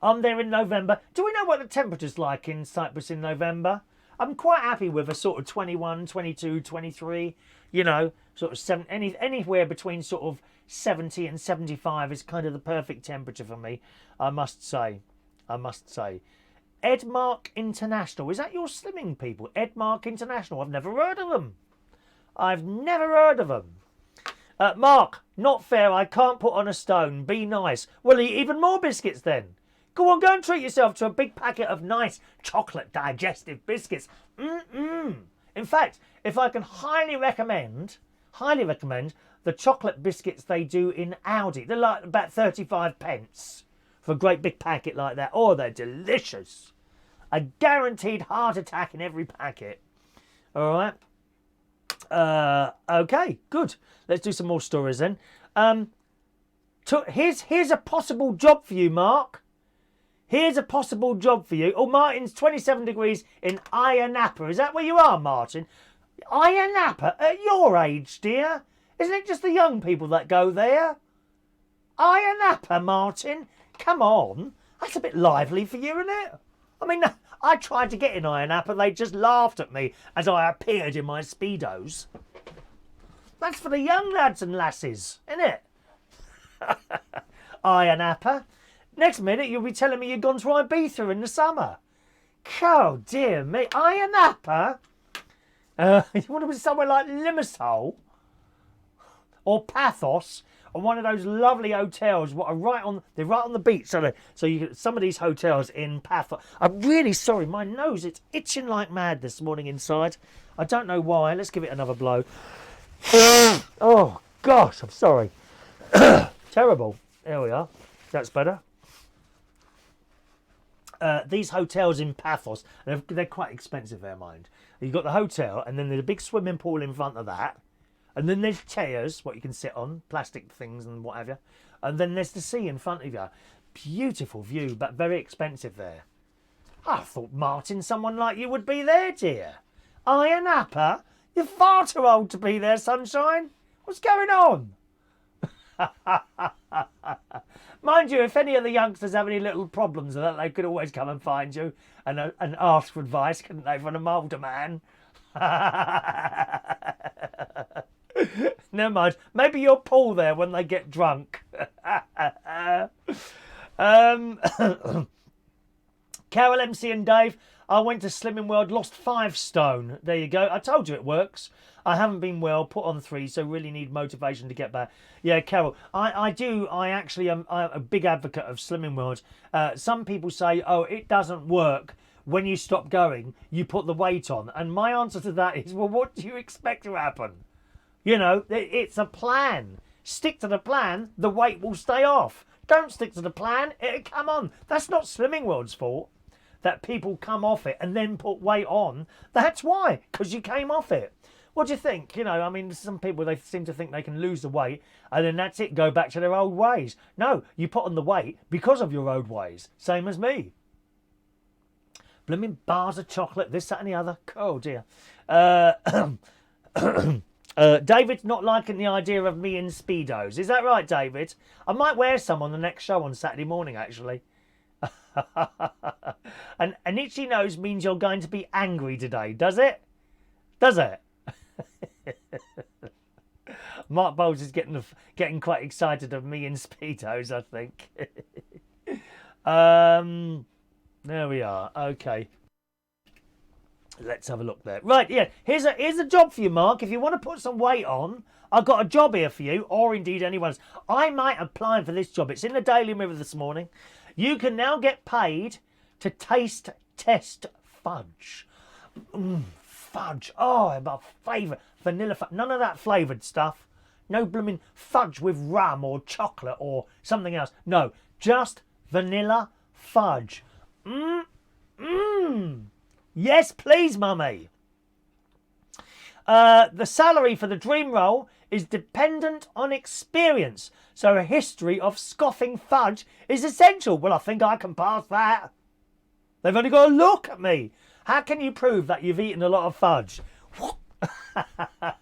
I'm there in November. Do we know what the temperature's like in Cyprus in November? I'm quite happy with a sort of 21, 22, 23. You know, sort of anywhere between sort of 70 and 75 is kind of the perfect temperature for me, I must say. Edmark International. Is that your slimming people? Edmark International. I've never heard of them. Mark, not fair. I can't put on a stone. Be nice. Well, eat even more biscuits then. Go on, go and treat yourself to a big packet of nice chocolate digestive biscuits. In fact, if I can highly recommend the chocolate biscuits they do in Aldi. They're like about 35 pence for a great big packet like that. Oh, they're delicious. A guaranteed heart attack in every packet. All right. Okay, good. Let's do some more stories then. Here's a possible job for you, Mark. Here's a possible job for you. Oh, Martin's 27 degrees in Ayia Napa. Is that where you are, Martin? Ayia Napa? At your age, dear? Isn't it just the young people that go there? Ayia Napa, Martin? Come on. That's a bit lively for you, isn't it? I mean, I tried to get in Ayia Napa. They just laughed at me as I appeared in my Speedos. That's for the young lads and lasses, isn't it? Ayia Napa. Next minute, you'll be telling me you've gone to Ibiza in the summer. Oh, dear me. Ayia Napa? You want to be somewhere like Limassol? Or Pathos? Or one of those lovely hotels what are right on the beach. So some of these hotels in Pathos. I'm really sorry. My nose, it's itching like mad this morning inside. I don't know why. Let's give it another blow. Oh, gosh. I'm sorry. Terrible. There we are. That's better. These hotels in Pathos, they're quite expensive, bear in mind. You've got the hotel, and then there's a big swimming pool in front of that. And then there's chairs, what you can sit on, plastic things and what have you. And then there's the sea in front of you. Beautiful view, but very expensive there. I thought, Martin, someone like you would be there, dear. Ayia Napa? You're far too old to be there, sunshine. What's going on? Mind you, if any of the youngsters have any little problems with that, they could always come and find you and ask for advice, couldn't they, from an older man? Never mind. Maybe you'll pull there when they get drunk. Carol, MC and Dave, I went to Slimming World, lost 5 stone. There you go. I told you it works. I haven't been well, put on 3, so really need motivation to get back. Yeah, Carol, I actually am a big advocate of Slimming World. Some people say, oh, it doesn't work when you stop going. You put the weight on. And my answer to that is, well, what do you expect to happen? You know, it's a plan. Stick to the plan, the weight will stay off. Don't stick to the plan, it'll come on. That's not Slimming World's fault that people come off it and then put weight on. That's why, because you came off it. What do you think? You know, I mean, some people, they seem to think they can lose the weight and then that's it, go back to their old ways. No, you put on the weight because of your old ways. Same as me. Blooming bars of chocolate, this, that and the other. Oh, dear. David's not liking the idea of me in Speedos. Is that right, David? I might wear some on the next show on Saturday morning, actually. And an itchy nose means you're going to be angry today, does it? Does it? Mark Bowles is getting quite excited of me in Speedos, I think. There we are. Okay. Let's have a look there. Right, yeah. Here's a job for you, Mark. If you want to put some weight on, I've got a job here for you, or indeed anyone else. I might apply for this job. It's in the Daily Mirror this morning. You can now get paid to taste test fudge. Fudge. Oh, my favourite. Vanilla fudge. None of that flavoured stuff. No blooming fudge with rum or chocolate or something else. No, just vanilla fudge. Yes, please, mummy. The salary for the dream role is dependent on experience, so a history of scoffing fudge is essential. Well, I think I can pass that. They've only got to look at me. How can you prove that you've eaten a lot of fudge?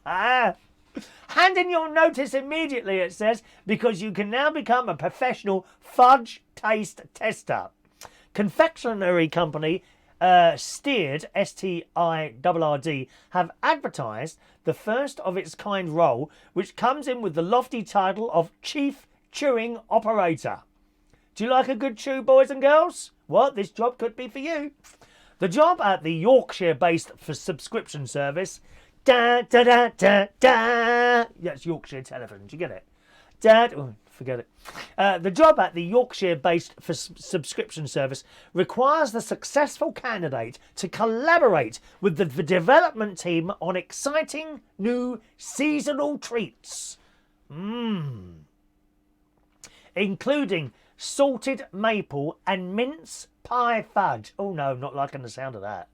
Hand in your notice immediately, it says, because you can now become a professional fudge taste tester. Confectionery company Steered, S-T-I-R-R-D, have advertised the first of its kind role, which comes in with the lofty title of Chief Chewing Operator. Do you like a good chew, boys and girls? Well, this job could be for you. The job at the Yorkshire-based subscription service, that's Yorkshire Television, do you get it? Forget it. The job at the Yorkshire-based subscription service requires the successful candidate to collaborate with the development team on exciting new seasonal treats. Including salted maple and mince pie fudge. Oh no, not liking the sound of that.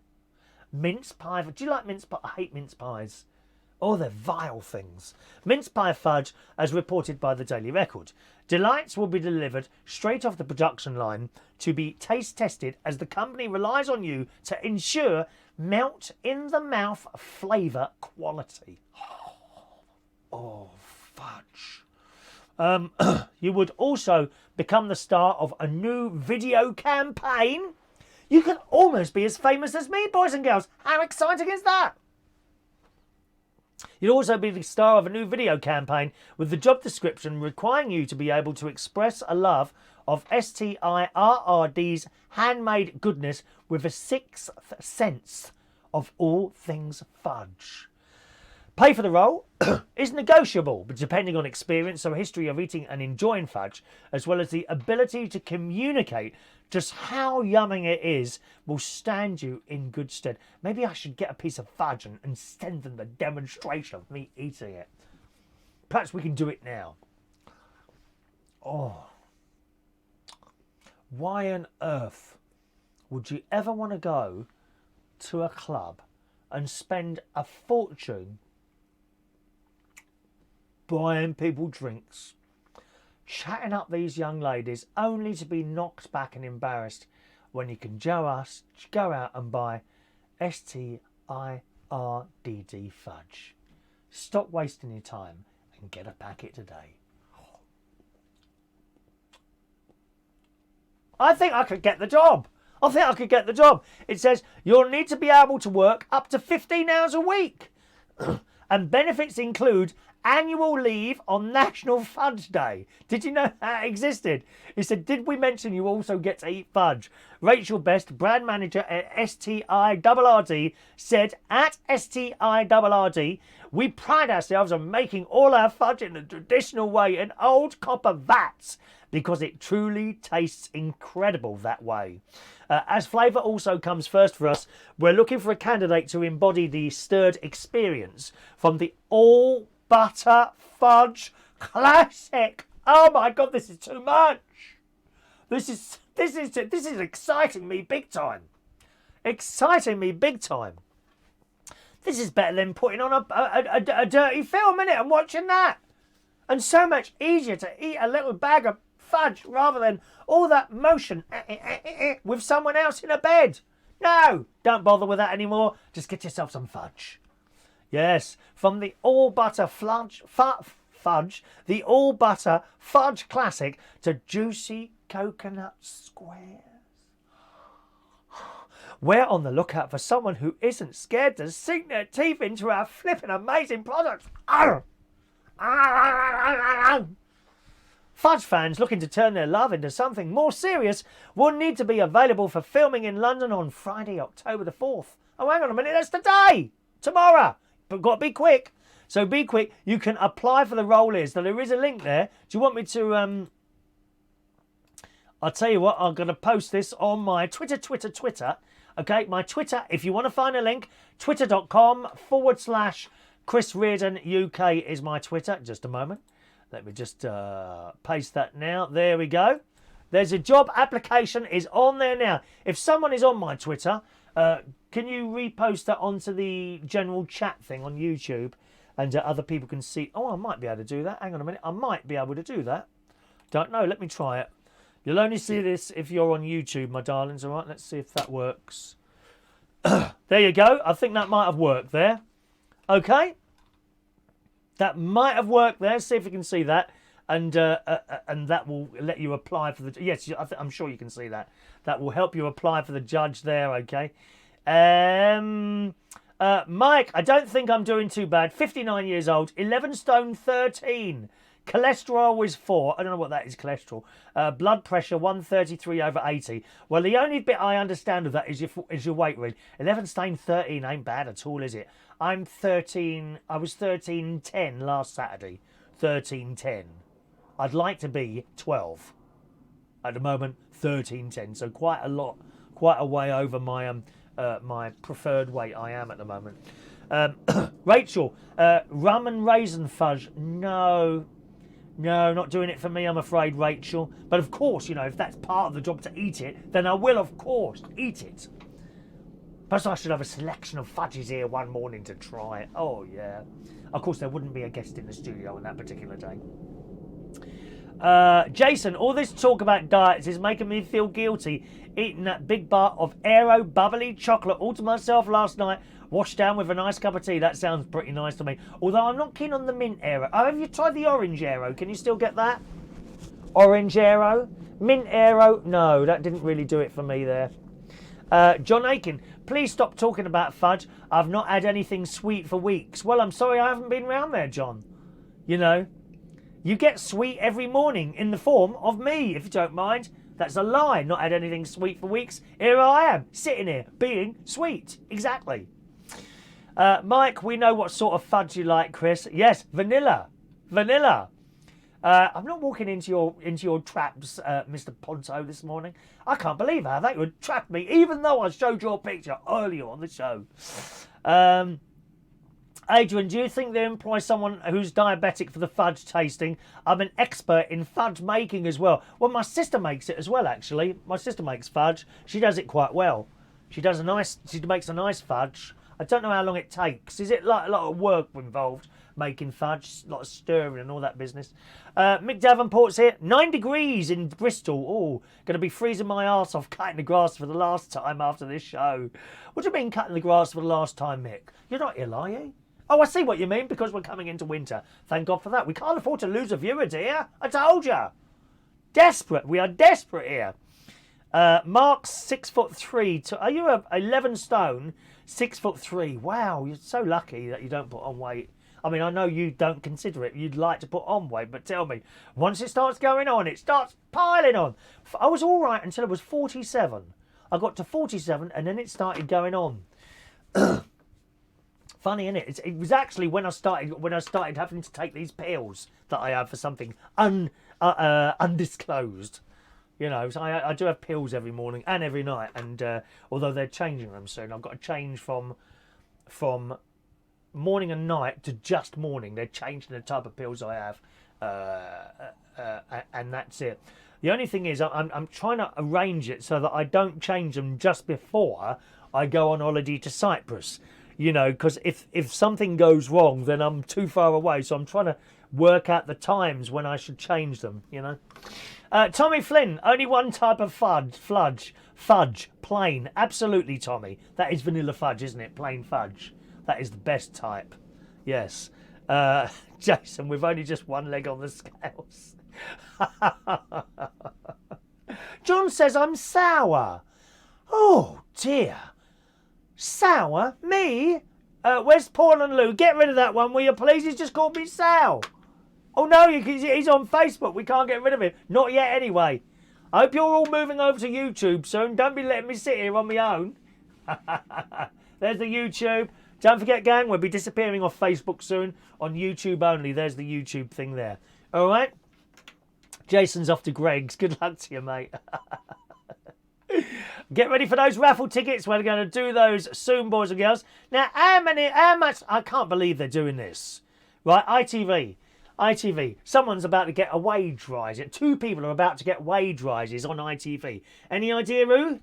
Mince pie. Do you like mince pie? I hate mince pies. Oh, they're vile things. Mince pie fudge, as reported by the Daily Record. Delights will be delivered straight off the production line to be taste tested, as the company relies on you to ensure melt in the mouth flavour quality. Oh, fudge. You would also become the star of a new video campaign. You can almost be as famous as me, boys and girls. How exciting is that? You'll also be the star of a new video campaign with the job description requiring you to be able to express a love of STIRRD's handmade goodness with a sixth sense of all things fudge. Pay for the role is negotiable, but depending on experience or history of eating and enjoying fudge, as well as the ability to communicate just how yummy it is, will stand you in good stead. Maybe I should get a piece of fudge and send them the demonstration of me eating it. Perhaps we can do it now. Oh. Why on earth would you ever want to go to a club and spend a fortune buying people drinks, chatting up these young ladies, only to be knocked back and embarrassed when you can go out and buy STIRDD fudge? Stop wasting your time and get a packet today. I think I could get the job. I think I could get the job. It says you'll need to be able to work up to 15 hours a week. And benefits include annual leave on National Fudge Day. Did you know that existed? He said, did we mention you also get to eat fudge? Rachel Best, brand manager at STIRRD, said, at STIRRD, we pride ourselves on making all our fudge in the traditional way in old copper vats because it truly tastes incredible that way. As flavour also comes first for us, we're looking for a candidate to embody the stirred experience from the all butter fudge classic. Oh my God, this is too much. This is exciting me big time. Exciting me big time. This is better than putting on a dirty film, innit, and watching that. And so much easier to eat a little bag of fudge rather than all that motion with someone else in a bed. No, don't bother with that anymore. Just get yourself some fudge. Yes, from the all butter fudge, the all butter fudge classic to juicy coconut squares. We're on the lookout for someone who isn't scared to sink their teeth into our flipping amazing products. Fudge fans looking to turn their love into something more serious will need to be available for filming in London on Friday, October the 4th. Oh, hang on a minute, that's today! Tomorrow! But got to be quick. So be quick. You can apply for the role is. Now, there is a link there. Do you want me to... I'll tell you what, I'm going to post this on my Twitter. Okay, my Twitter, if you want to find a link, twitter.com/Chris Reardon UK is my Twitter. Just a moment. Let me just paste that now. There we go. There's a job application is on there now. If someone is on my Twitter, can you repost that onto the general chat thing on YouTube and other people can see? Oh, I might be able to do that. Hang on a minute. I might be able to do that. Don't know. Let me try it. You'll only see this if you're on YouTube, my darlings. All right, let's see if that works. There you go. I think that might have worked there. Okay. That might have worked there. See if you can see that. And that will let you apply for the... Yes, I'm sure you can see that. That will help you apply for the judge there, okay? Mike, I don't think I'm doing too bad. 59 years old, 11 stone 13. Cholesterol is 4. I don't know what that is, cholesterol. Blood pressure 133/80. Well, the only bit I understand of that is your weight, really. 11 stone 13 ain't bad at all, is it? I'm 13. I was 13.10 last Saturday. 13.10. I'd like to be 12. At the moment, 13.10. So quite a way over my my preferred weight I am at the moment. Rachel, rum and raisin fudge. No, not doing it for me, I'm afraid, Rachel. But of course, you know, if that's part of the job to eat it, then I will, of course, eat it. Perhaps I should have a selection of fudges here one morning to try it. Oh, yeah. Of course, there wouldn't be a guest in the studio on that particular day. Jason, all this talk about diets is making me feel guilty eating that big bar of Aero bubbly chocolate all to myself last night, washed down with a nice cup of tea. That sounds pretty nice to me. Although I'm not keen on the mint Aero. Oh, have you tried the orange Aero? Can you still get that? Orange Aero? Mint Aero? No, that didn't really do it for me there. John Aiken, please stop talking about fudge. I've not had anything sweet for weeks. Well, I'm sorry I haven't been round there, John. You know, you get sweet every morning in the form of me, if you don't mind. That's a lie. Not had anything sweet for weeks. Here I am, sitting here, being sweet. Exactly. Mike, we know what sort of fudge you like, Chris. Yes, vanilla. Vanilla. I'm not walking into your traps, Mr. Ponto, this morning. I can't believe how they would trap me, even though I showed your picture earlier on the show. Adrian, do you think they employ someone who's diabetic for the fudge tasting? I'm an expert in fudge making as well. Well, my sister makes it as well, actually. My sister makes fudge. She does it quite well. She makes a nice fudge. I don't know how long it takes. Is it like a lot of work involved making fudge? A lot of stirring and all that business. Mick Davenport's here. 9 degrees in Bristol. Oh, going to be freezing my arse off cutting the grass for the last time after this show. What do you mean cutting the grass for the last time, Mick? You're not ill, are you? Oh, I see what you mean, because we're coming into winter. Thank God for that. We can't afford to lose a viewer, dear. I told you. Desperate. We are desperate here. Mark's 6'3". Are you 11 stone, 6'3"? Wow, you're so lucky that you don't put on weight. I mean, I know you don't consider it. You'd like to put on weight, but tell me, once it starts going on, it starts piling on. I was all right until I was 47. I got to 47, and then it started going on. Funny, isn't it? It was actually when I started having to take these pills that I have for something undisclosed. You know, so I do have pills every morning and every night, and although they're changing them soon, I've got to change from morning and night to just morning. They're changing the type of pills I have, and that's it. The only thing is, I'm trying to arrange it so that I don't change them just before I go on holiday to Cyprus. You know, because if something goes wrong, then I'm too far away. So I'm trying to work out the times when I should change them, you know. Tommy Flynn, only one type of fudge, plain. Absolutely, Tommy. That is vanilla fudge, isn't it? Plain fudge. That is the best type. Yes. Jason, we've only just one leg on the scales. John says I'm sour. Oh, dear. Sour? Me? Where's Paul and Lou? Get rid of that one, will you please? He's just called me Sal. Oh no, he's on Facebook. We can't get rid of him. Not yet anyway. I hope you're all moving over to YouTube soon. Don't be letting me sit here on my own. There's the YouTube. Don't forget, gang, we'll be disappearing off Facebook soon. On YouTube only. There's the YouTube thing there. All right? Jason's off to Greg's. Good luck to you, mate. Get ready for those raffle tickets. We're going to do those soon, boys and girls. Now, how much? I can't believe they're doing this. Right, ITV. Someone's about to get a wage rise. 2 people are about to get wage rises on ITV. Any idea who?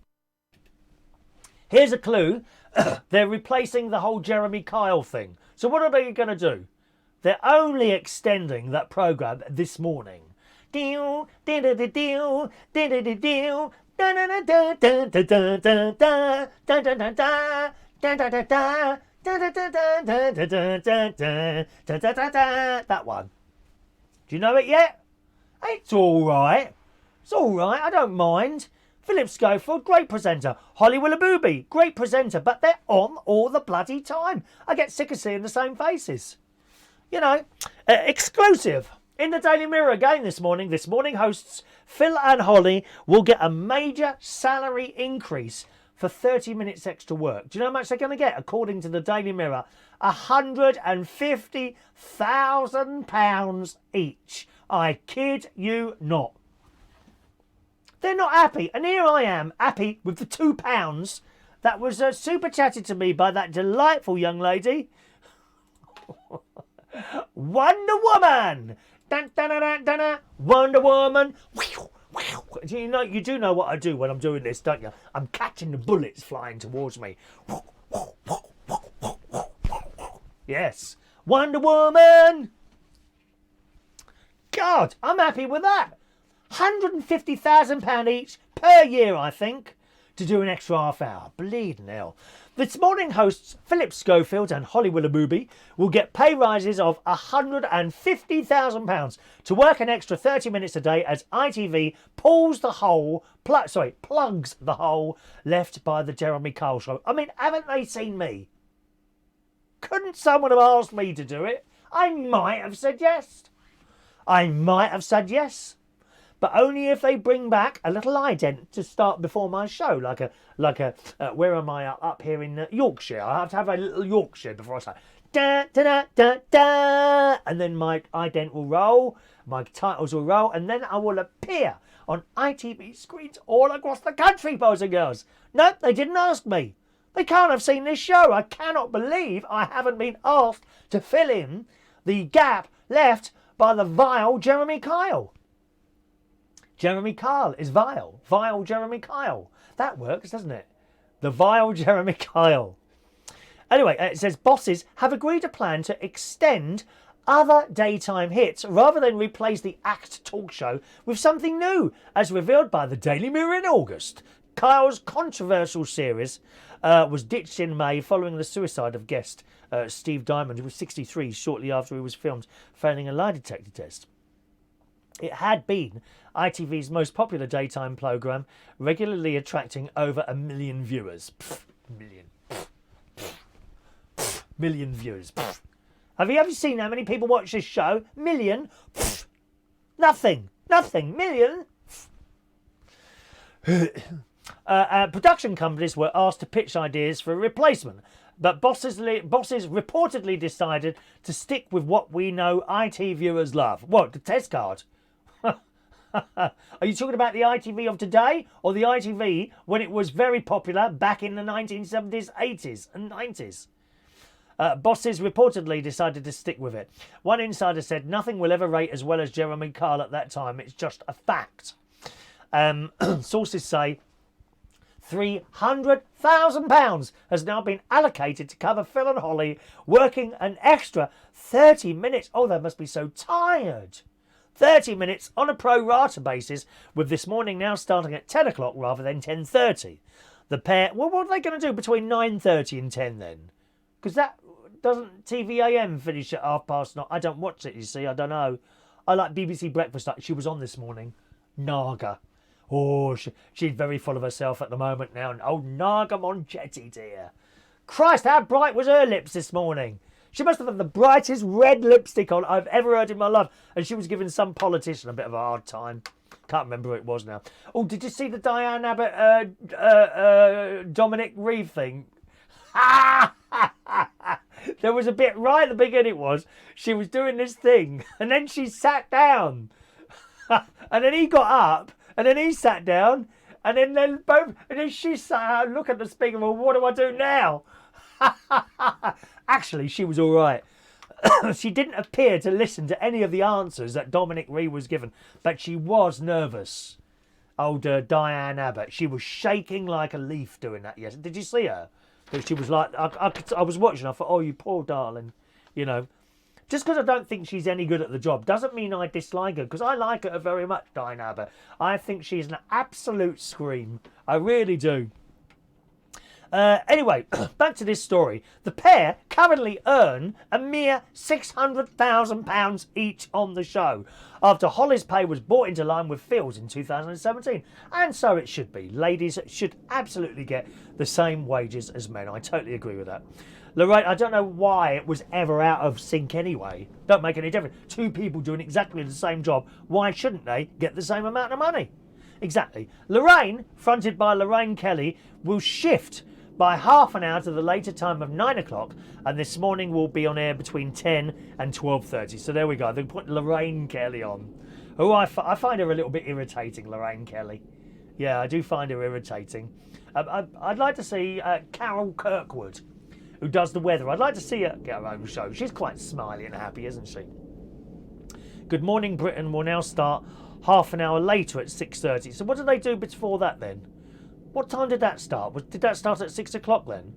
Here's a clue. They're replacing the whole Jeremy Kyle thing. So what are they going to do? They're only extending that programme this morning. That one. Do you know it yet? It's all right. It's all right. I don't mind. Philip Schofield, great presenter. Holly Willoughby, great presenter. But they're on all the bloody time. I get sick of seeing the same faces. You know, exclusive. In the Daily Mirror again this morning hosts Phil and Holly will get a major salary increase for 30 minutes extra work. Do you know how much they're going to get? According to the Daily Mirror, £150,000 each. I kid you not. They're not happy. And here I am, happy with the £2 that was super chatted to me by that delightful young lady. Wonder Woman! Dun, dun, dun, dun, dun, dun. Wonder Woman! You do know what I do when I'm doing this, don't you? I'm catching the bullets flying towards me. Yes. Wonder Woman! God, I'm happy with that. £150,000 each per year, I think, to do an extra half hour. Bleeding hell. This morning hosts Philip Schofield and Holly Willoughby will get pay rises of £150,000 to work an extra 30 minutes a day as ITV plugs the hole left by the Jeremy Kyle show. I mean, haven't they seen me? Couldn't someone have asked me to do it? I might have said yes. But only if they bring back a little ident to start before my show, like a where am I up here in Yorkshire? I have to have a little Yorkshire before I start. Da da da da da, and then my ident will roll, my titles will roll, and then I will appear on ITV screens all across the country, boys and girls. No, they didn't ask me. They can't have seen this show. I cannot believe I haven't been asked to fill in the gap left by the vile Jeremy Kyle. Jeremy Kyle is vile. Vile Jeremy Kyle. That works, doesn't it? The vile Jeremy Kyle. Anyway, it says bosses have agreed a plan to extend other daytime hits rather than replace the ACT talk show with something new, as revealed by the Daily Mirror in August. Kyle's controversial series was ditched in May following the suicide of guest Steve Diamond, who was 63 shortly after he was filmed failing a lie detector test. It had been ITV's most popular daytime programme, regularly attracting over 1 million viewers. Million viewers. Have you ever seen how many people watch this show? Million? Nothing. Million? Production companies were asked to pitch ideas for a replacement, but bosses reportedly decided to stick with what we know IT viewers love. What, the test card? Are you talking about the ITV of today or the ITV when it was very popular back in the 1970s, 80s and 90s? Bosses reportedly decided to stick with it. One insider said, nothing will ever rate as well as Jeremy Kyle at that time. It's just a fact. Sources say £300,000 has now been allocated to cover Phil and Holly working an extra 30 minutes. Oh, they must be so tired. 30 minutes on a pro rata basis, with this morning now starting at 10 o'clock rather than 10:30. The pair, well, what are they going to do between 9:30 and 10 then? Because that doesn't TVAM finish at 9:30. I don't watch it, you see, I don't know. I like BBC Breakfast. She was on this morning. Naga. Oh, she's very full of herself at the moment now. Oh, Naga Monchetti, dear. Christ, how bright was her lips this morning? She must have had the brightest red lipstick on I've ever heard in my life. And she was giving some politician a bit of a hard time. Can't remember who it was now. Oh, did you see the Diane Abbott, Dominic Reeve thing? There was a bit right at the beginning she was doing this thing. And then she sat down. And then he got up. And then he sat down. And then she sat out and looked at the speaker. Well, what do I do now? Actually, she was all right. She didn't appear to listen to any of the answers that Dominic Reeve was given, but she was nervous. Older Diane Abbott. She was shaking like a leaf doing that. Yes, did you see her? She was like, I was watching. I thought, oh, you poor darling. You know, just because I don't think she's any good at the job doesn't mean I dislike her, because I like her very much, Diane Abbott. I think she's an absolute scream. I really do. Anyway, back to this story. The pair currently earn a mere £600,000 each on the show, after Holly's pay was brought into line with Phil's in 2017. And so it should be. Ladies should absolutely get the same wages as men. I totally agree with that. Lorraine, I don't know why it was ever out of sync anyway. Don't make any difference. Two people doing exactly the same job. Why shouldn't they get the same amount of money? Exactly. Lorraine, fronted by Lorraine Kelly, will shift by half an hour to the later time of 9 o'clock, and this morning will be on air between 10 and 12:30. So there we go. They put Lorraine Kelly on. Oh, I find her a little bit irritating, Lorraine Kelly. Yeah, I do find her irritating. I'd like to see Carol Kirkwood, who does the weather. I'd like to see her get her own show. She's quite smiley and happy, isn't she? Good Morning Britain will now start half an hour later at 6:30. So what do they do before that then? What time did that start? Did that start at 6 o'clock then?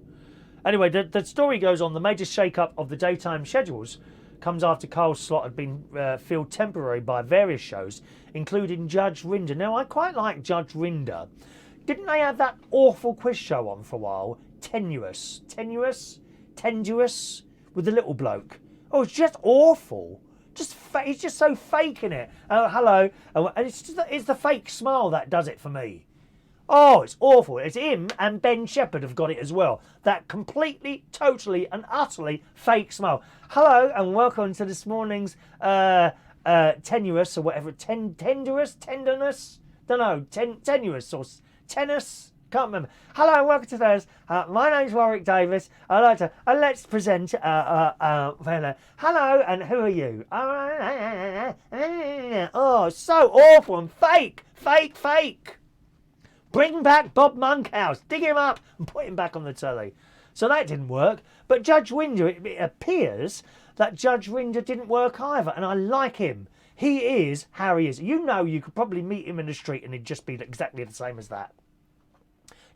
Anyway, the story goes on. The major shake-up of the daytime schedules comes after Kyle's slot had been filled temporarily by various shows, including Judge Rinder. Now, I quite like Judge Rinder. Didn't they have that awful quiz show on for a while? Tenuous, with the little bloke. Oh, it's just awful. He's just so fake in it. Hello. And it's the fake smile that does it for me. Oh, it's awful. It's him and Ben Shepherd have got it as well. That completely, totally and utterly fake smile. Hello and welcome to this morning's tenuous or whatever. Tenderness? Don't know. Tenuous or tennis? Can't remember. Hello and welcome to those. My name's Warwick Davis. I'd like to let's present hello and who are you? Oh, so awful and fake. Bring back Bob Monkhouse, dig him up and put him back on the telly. So that didn't work. But Judge Rinder, it appears that Judge Rinder didn't work either. And I like him. He is how he is. You know, you could probably meet him in the street and he'd just be exactly the same as that.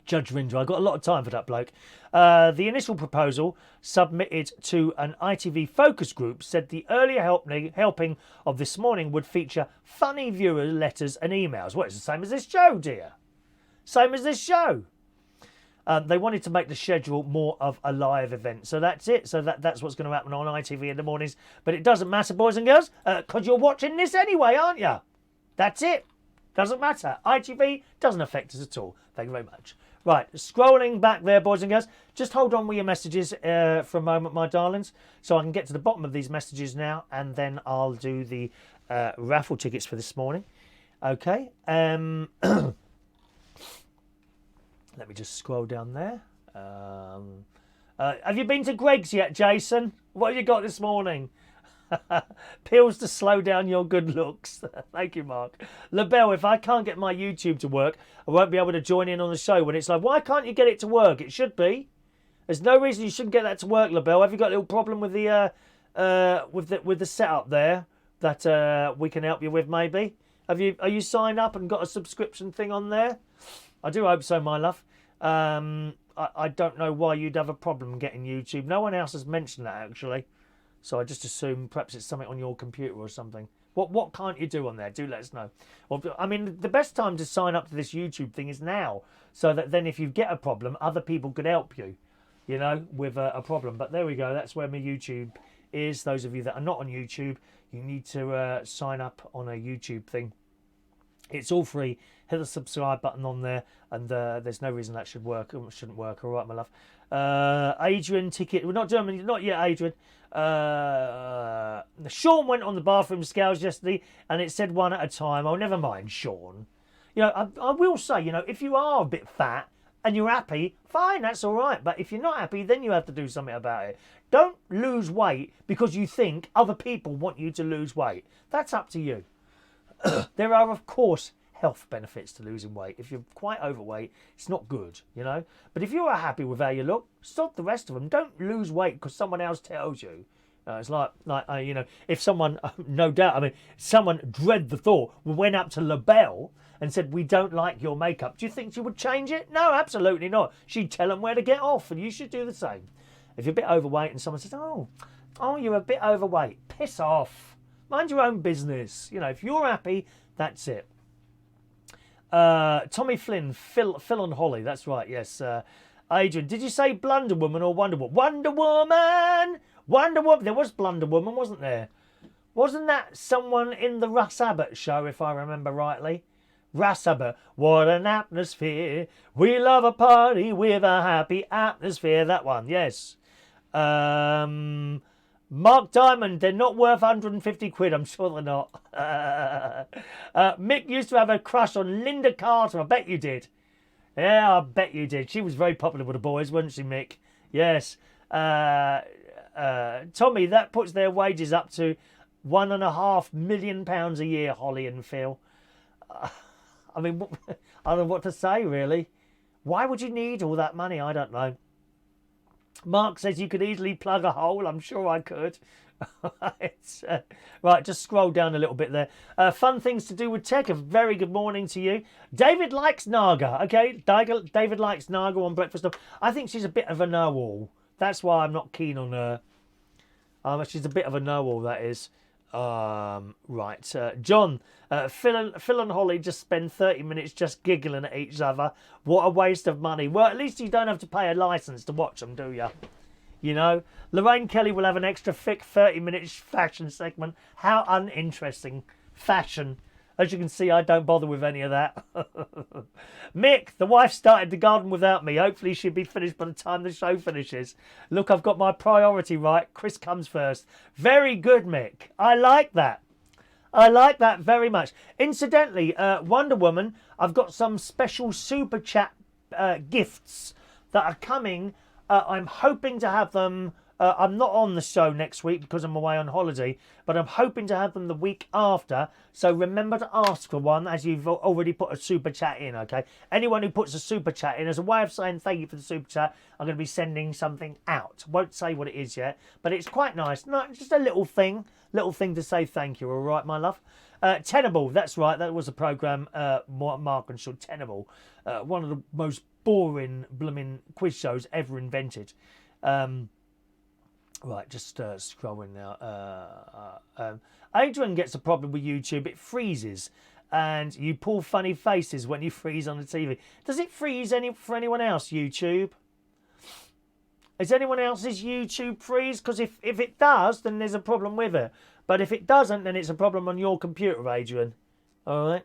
Judge Rinder, I've got a lot of time for that bloke. The initial proposal submitted to an ITV focus group said the earlier helping of this morning would feature funny viewer letters and emails. Well, it's the same as this show, dear. Same as this show. They wanted to make the schedule more of a live event. So that's it. So that's what's going to happen on ITV in the mornings. But it doesn't matter, boys and girls, because you're watching this anyway, aren't you? That's it. Doesn't matter. ITV doesn't affect us at all. Thank you very much. Right, scrolling back there, boys and girls. Just hold on with your messages for a moment, my darlings, so I can get to the bottom of these messages now, and then I'll do the raffle tickets for this morning. Okay. Let me just scroll down there. Have you been to Greg's yet, Jason? What have you got this morning? Pills to slow down your good looks. Thank you, Mark. LaBelle, if I can't get my YouTube to work, I won't be able to join in on the show. When it's like, why can't you get it to work? It should be. There's no reason you shouldn't get that to work, LaBelle. Have you got a little problem with the setup there that we can help you with? Maybe. Are you signed up and got a subscription thing on there? I do hope so, my love. I don't know why you'd have a problem getting YouTube. No one else has mentioned that actually. So I just assume perhaps it's something on your computer or something. What can't you do on there? Do let us know. Well, I mean, the best time to sign up to this YouTube thing is now, so that then if you get a problem, other people could help you, you know, with a problem. But there we go. That's where my YouTube is. Those of you that are not on YouTube, you need to sign up on a YouTube thing. It's all free. Hit the subscribe button on there, and there's no reason that shouldn't work. All right, my love. Adrian ticket. We're not doing not yet, Adrian. Sean went on the bathroom scales yesterday, and it said 1 at a time. Oh, never mind, Sean. You know, I will say, you know, if you are a bit fat and you're happy, fine, that's all right. But if you're not happy, then you have to do something about it. Don't lose weight because you think other people want you to lose weight. That's up to you. There are, of course, health benefits to losing weight. If you're quite overweight, it's not good, you know. But if you're happy with how you look, stop the rest of them. Don't lose weight because someone else tells you. It's like you know, if someone, no doubt, I mean, someone, dread the thought, went up to LaBelle and said, we don't like your makeup. Do you think she would change it? No, absolutely not. She'd tell them where to get off, and you should do the same. If you're a bit overweight and someone says, oh, you're a bit overweight, piss off. Mind your own business. You know, if you're happy, that's it. Tommy Flynn, Phil and Holly. That's right, yes. Adrian, did you say Blunder Woman or Wonder Woman? Wonder Woman! Wonder Woman. There was Blunder Woman, wasn't there? Wasn't that someone in the Russ Abbott show, if I remember rightly? Russ Abbott. What an atmosphere. We love a party with a happy atmosphere. That one, yes. Mark Diamond, they're not worth 150 quid. I'm sure they're not. Mick used to have a crush on Linda Carter. I bet you did. Yeah, I bet you did. She was very popular with the boys, wasn't she, Mick? Yes. Tommy, that puts their wages up to £1.5 million a year, Holly and Phil. I mean, I don't know what to say, really. Why would you need all that money? I don't know. Mark says you could easily plug a hole. I'm sure I could. Right, just scroll down a little bit there. Fun things to do with tech. A very good morning to you. David likes Naga. Okay, David likes Naga on Breakfast. I think she's a bit of a know-all. That's why I'm not keen on her. She's a bit of a know-all, that is. Right. John, Phil and Holly just spend 30 minutes just giggling at each other. What a waste of money. Well, at least you don't have to pay a licence to watch them, do you? You know? Lorraine Kelly will have an extra thick 30-minute fashion segment. How uninteresting. Fashion. As you can see, I don't bother with any of that. Mick, the wife started the garden without me. Hopefully she'll be finished by the time the show finishes. Look, I've got my priority right. Chris comes first. Very good, Mick. I like that. I like that very much. Incidentally, Wonder Woman, I've got some special super chat gifts that are coming. I'm hoping to have them. I'm not on the show next week because I'm away on holiday, but I'm hoping to have them the week after. So remember to ask for one as you've already put a super chat in, okay? Anyone who puts a super chat in, as a way of saying thank you for the super chat, I'm going to be sending something out. Won't say what it is yet, but it's quite nice. No, just a little thing to say thank you, all right, my love? Tenable, that's right, that was a programme, Mark and Sean, Tenable. One of the most boring blooming quiz shows ever invented. Right, just scrolling now. Adrian gets a problem with YouTube. It freezes, and you pull funny faces when you freeze on the TV. Does it freeze for anyone else, YouTube? Is anyone else's YouTube freeze? Because if it does, then there's a problem with it. But if it doesn't, then it's a problem on your computer, Adrian. All right.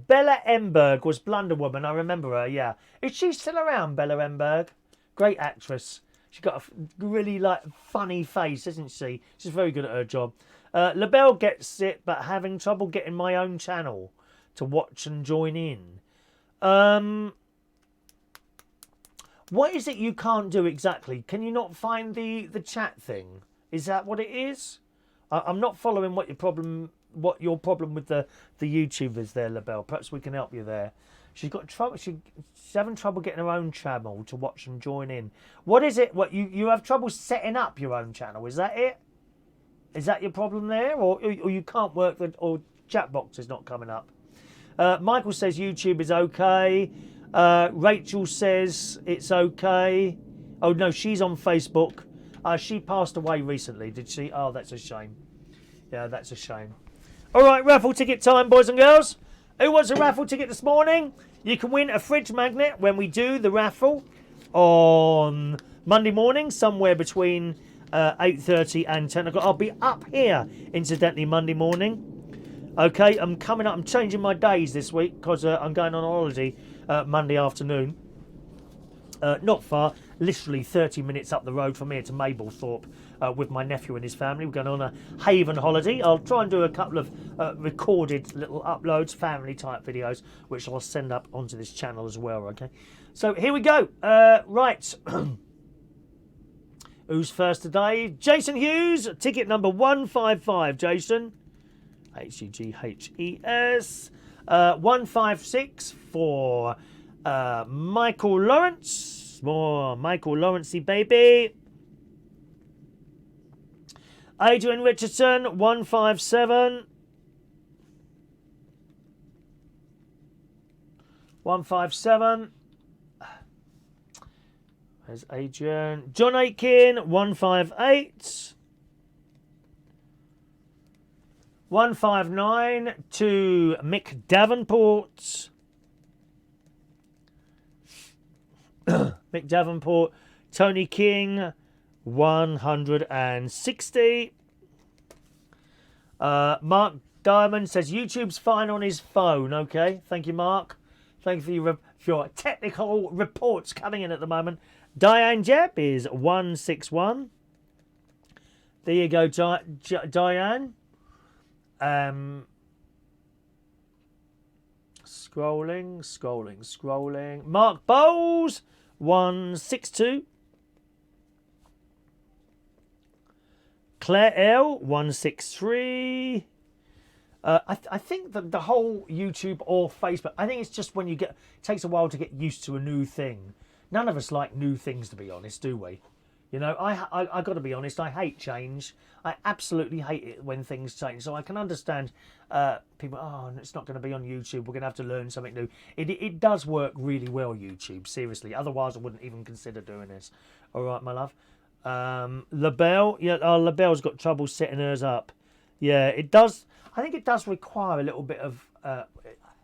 Bella Emberg was Blunder Woman. I remember her, yeah. Is she still around, Bella Emberg? Great actress. She's got a really, like, funny face, isn't she? She's very good at her job. LaBelle gets it, but having trouble getting my own channel to watch and join in. What is it you can't do exactly? Can you not find the chat thing? Is that what it is? I'm not following what your problem with the YouTubers there, LaBelle. Perhaps we can help you there. She's got trouble. She's having trouble getting her own channel to watch and join in. What is it? What you have trouble setting up your own channel? Is that it? Is that your problem there, or you can't work the or chat box is not coming up? Michael says YouTube is okay. Rachel says it's okay. Oh no, she's on Facebook. She passed away recently, did she? Oh, that's a shame. Yeah, that's a shame. All right, raffle ticket time, boys and girls. Who wants a raffle ticket this morning? You can win a fridge magnet when we do the raffle on Monday morning, somewhere between 8:30 and 10 o'clock. I'll be up here, incidentally, Monday morning. Okay, I'm coming up. I'm changing my days this week because I'm going on holiday Monday afternoon. Not far, literally 30 minutes up the road from here to Mablethorpe with my nephew and his family. We're going on a Haven holiday. I'll try and do a couple of recorded little uploads, family type videos, which I'll send up onto this channel as well, okay? So here we go. Right. Who's first today? Jason Hughes, ticket number 155, Jason. Hughes. 156 for Michael Lawrence. More Michael Lawrencey, baby. Adrian Richardson, 157. 157. There's Adrian. John Aitken, 158. 159 to Mick Davenport. Mick Davenport. Tony King, 160. Mark Diamond says YouTube's fine on his phone. Okay, thank you, Mark. Thank you for your technical reports coming in at the moment. Diane Jeb is 161. There you go, Diane. Scrolling. Mark Bowles, 162. Claire L, 163. I think that the whole YouTube or Facebook, I think it's just when it takes a while to get used to a new thing. None of us like new things, to be honest, do we? You know, I got to be honest, I hate change. I absolutely hate it when things change. So I can understand people, oh, it's not going to be on YouTube. We're going to have to learn something new. It does work really well, YouTube, seriously. Otherwise, I wouldn't even consider doing this. All right, my love. LaBelle, yeah, LaBelle's got trouble setting hers up. Yeah, it does. I think it does require a little bit of,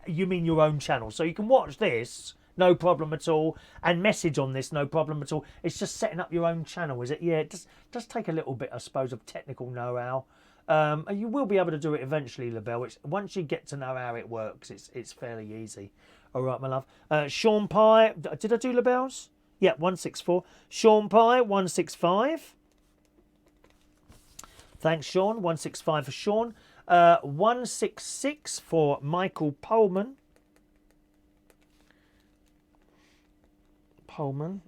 you mean your own channel. So you can watch this, no problem at all, and message on this, no problem at all. It's just setting up your own channel, is it? Yeah, it does take a little bit, I suppose, of technical know-how. You will be able to do it eventually, LaBelle. Once you get to know how it works, it's fairly easy. All right, my love. Sean Pye, did I do LaBelle's? Yeah, 164. Sean Pye, 165. Thanks, Sean. 165 for Sean. 166 for Michael Pullman. Tommy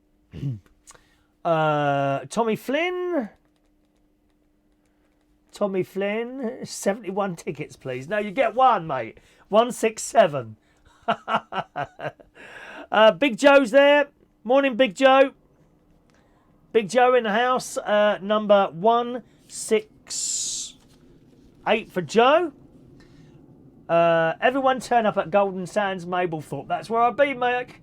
Flynn. 71 tickets, please. No, you get one, mate. 167. Big Joe's there. Morning, Big Joe. Big Joe in the house. Number 168 for Joe. Everyone turn up at Golden Sands, Mablethorpe. That's where I'll be, mate.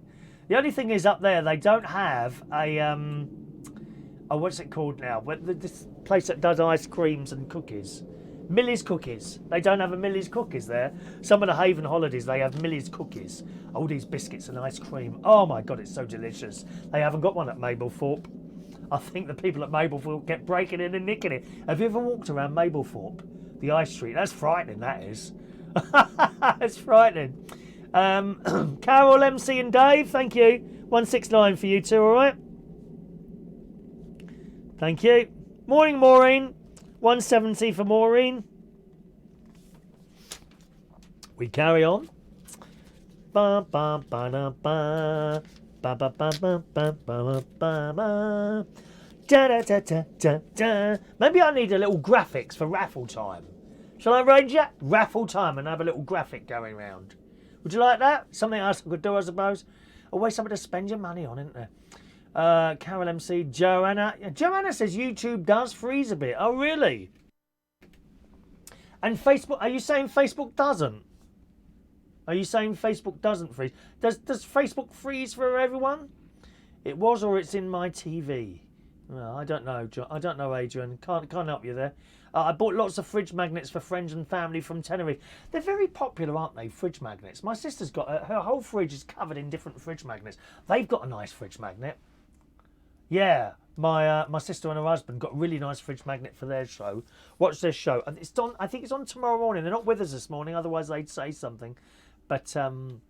The only thing is up there, they don't have a, what's it called now? This place that does ice creams and cookies. Millie's Cookies. They don't have a Millie's Cookies there. Some of the Haven holidays, they have Millie's Cookies. All these biscuits and ice cream. Oh my God, it's so delicious. They haven't got one at Mablethorpe. I think the people at Mablethorpe get breaking in and nicking it. Have you ever walked around Mablethorpe, the ice street? That's frightening, that is. It's frightening. Carol, MC and Dave, thank you. 169 for you two, all right? Thank you. Morning, Maureen. 170 for Maureen. We carry on. Ba ba ba da ba ba ba ba ba ba ba ba ba. Da da da da da da. Maybe I need a little graphics for raffle time. Shall I arrange it? Raffle time and have a little graphic going round. Would you like that? Something else I could do, I suppose. Always something to spend your money on, isn't there? Carol MC, Joanna. Joanna says YouTube does freeze a bit. Oh, really? And Facebook, are you saying Facebook doesn't? Are you saying Facebook doesn't freeze? Does Facebook freeze for everyone? It was, or it's in my TV. No, I don't know. I don't know, Adrian. Can't help you there. I bought lots of fridge magnets for friends and family from Tenerife. They're very popular, aren't they? Fridge magnets. My sister's got her whole fridge is covered in different fridge magnets. They've got a nice fridge magnet. Yeah, my sister and her husband got a really nice fridge magnet for their show. Watch their show. And it's on. I think it's on tomorrow morning. They're not with us this morning, otherwise they'd say something. But I'm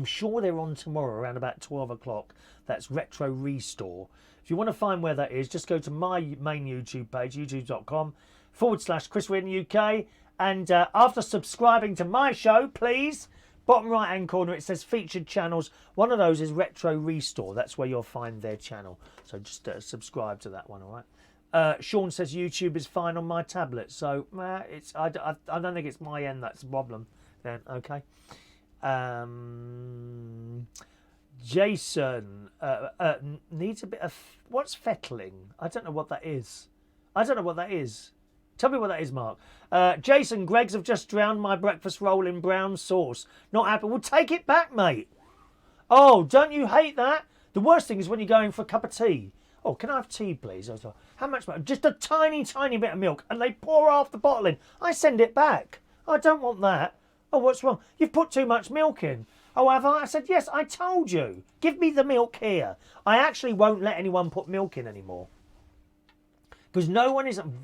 sure they're on tomorrow around about 12 o'clock. That's Retro Restore. If you want to find where that is, just go to my main YouTube page, youtube.com/Chris Wheaton UK. And after subscribing to my show, please, bottom right hand corner, it says featured channels. One of those is Retro Restore. That's where you'll find their channel. So just subscribe to that one, all right? Sean says YouTube is fine on my tablet. So I don't think it's my end that's the problem. Then okay. Jason needs a bit of what's fettling? I don't know what that is. Tell me what that is, Mark. Jason, Greggs have just drowned my breakfast roll in brown sauce. Not happy. Well, take it back, mate. Oh, don't you hate that? The worst thing is when you're going for a cup of tea. Oh, can I have tea, please? I was like, how much? Just a tiny, tiny bit of milk, and they pour half the bottle in. I send it back. I don't want that. Oh, what's wrong? You've put too much milk in. Oh, have I? I said, yes, I told you. Give me the milk here. I actually won't let anyone put milk in anymore. Because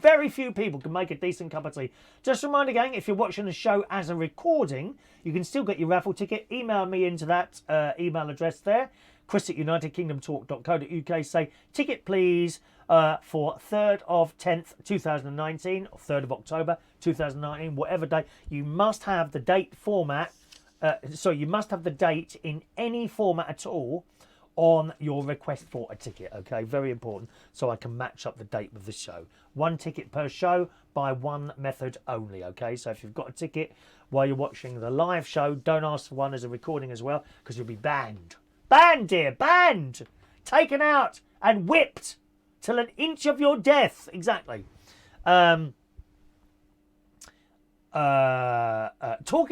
very few people can make a decent cup of tea. Just a reminder, gang, if you're watching the show as a recording, you can still get your raffle ticket. Email me into that email address there, chris@unitedkingdomtalk.co.uk. Say, ticket please, for 3rd of 10th, 2019, or 3rd of October, 2019, whatever day. You must have the date format. You must have the date in any format at all on your request for a ticket, okay? Very important, so I can match up the date with the show. One ticket per show by one method only, okay? So if you've got a ticket while you're watching the live show, don't ask for one as a recording as well, because you'll be banned. Banned, dear, banned! Taken out and whipped till an inch of your death, exactly. Talking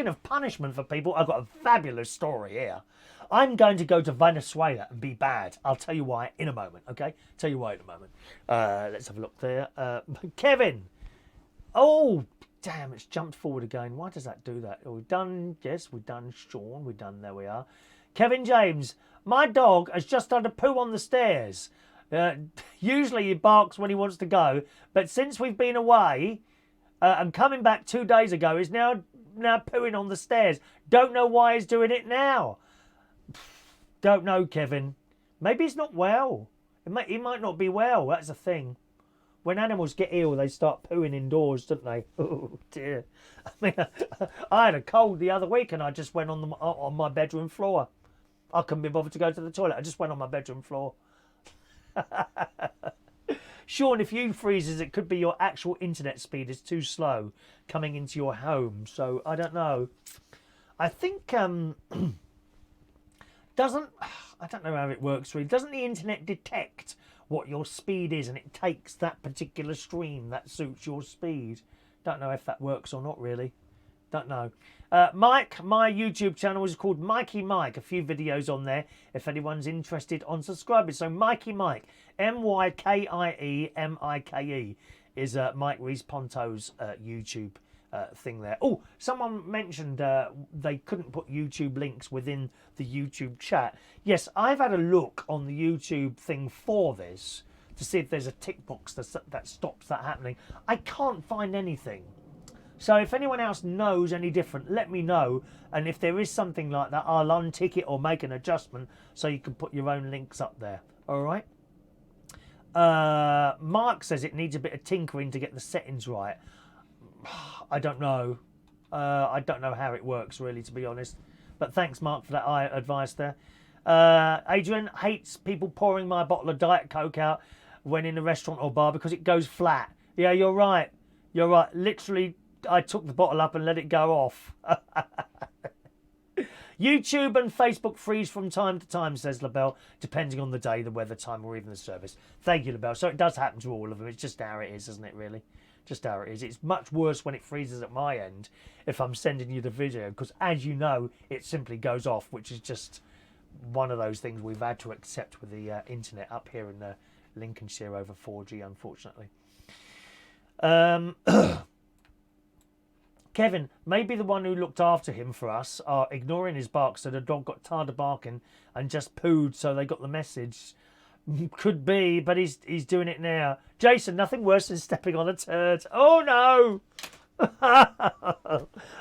of punishment for people, I've got a fabulous story here. I'm going to go to Venezuela and be bad. I'll tell you why in a moment, okay? Tell you why in a moment. Let's have a look there. Kevin. Oh, damn, it's jumped forward again. Why does that do that? Oh, we've done, yes, we've done Sean. We've done, there we are. Kevin James. My dog has just done a poo on the stairs. Usually he barks when he wants to go. But since we've been away and coming back 2 days ago, he's now pooing on the stairs. Don't know why he's doing it now. Don't know, Kevin. Maybe he's not well. He might not be well. That's the thing. When animals get ill, they start pooing indoors, don't they? Oh, dear. I mean, I had a cold the other week and I just went on my bedroom floor. I couldn't be bothered to go to the toilet. I just went on my bedroom floor. Sean, if you freezes, it could be your actual internet speed is too slow coming into your home. So, I don't know. I think... I don't know how it works really. Doesn't the internet detect what your speed is and it takes that particular stream that suits your speed? Don't know if that works or not really. Don't know. Mike, my YouTube channel is called Mikey Mike. A few videos on there if anyone's interested on subscribing. So Mikey Mike, MYKIEMIKE is Mike Rhys-Ponteaux's YouTube thing there. Oh, someone mentioned they couldn't put YouTube links within the YouTube chat. Yes, I've had a look on the YouTube thing for this to see if there's a tick box that stops that happening. I can't find anything. So if anyone else knows any different, let me know. And if there is something like that, I'll untick it or make an adjustment so you can put your own links up there. All right. Mark says it needs a bit of tinkering to get the settings right. I don't know. I don't know how it works, really, to be honest. But thanks, Mark, for that advice there. Adrian hates people pouring my bottle of Diet Coke out when in a restaurant or bar because it goes flat. Yeah, you're right. You're right. Literally, I took the bottle up and let it go off. YouTube and Facebook freeze from time to time, says LaBelle, depending on the day, the weather, time, or even the service. Thank you, LaBelle. So it does happen to all of them. It's just how it is, isn't it, really? Just how it is. It's much worse when it freezes at my end if I'm sending you the video, because as you know, it simply goes off, which is just one of those things we've had to accept with the internet up here in Lincolnshire over 4G, unfortunately. Kevin, maybe the one who looked after him for us are ignoring his bark, so the dog got tired of barking and just pooed, so they got the message. Could be, but he's doing it now. Jason, nothing worse than stepping on a turd. Oh no!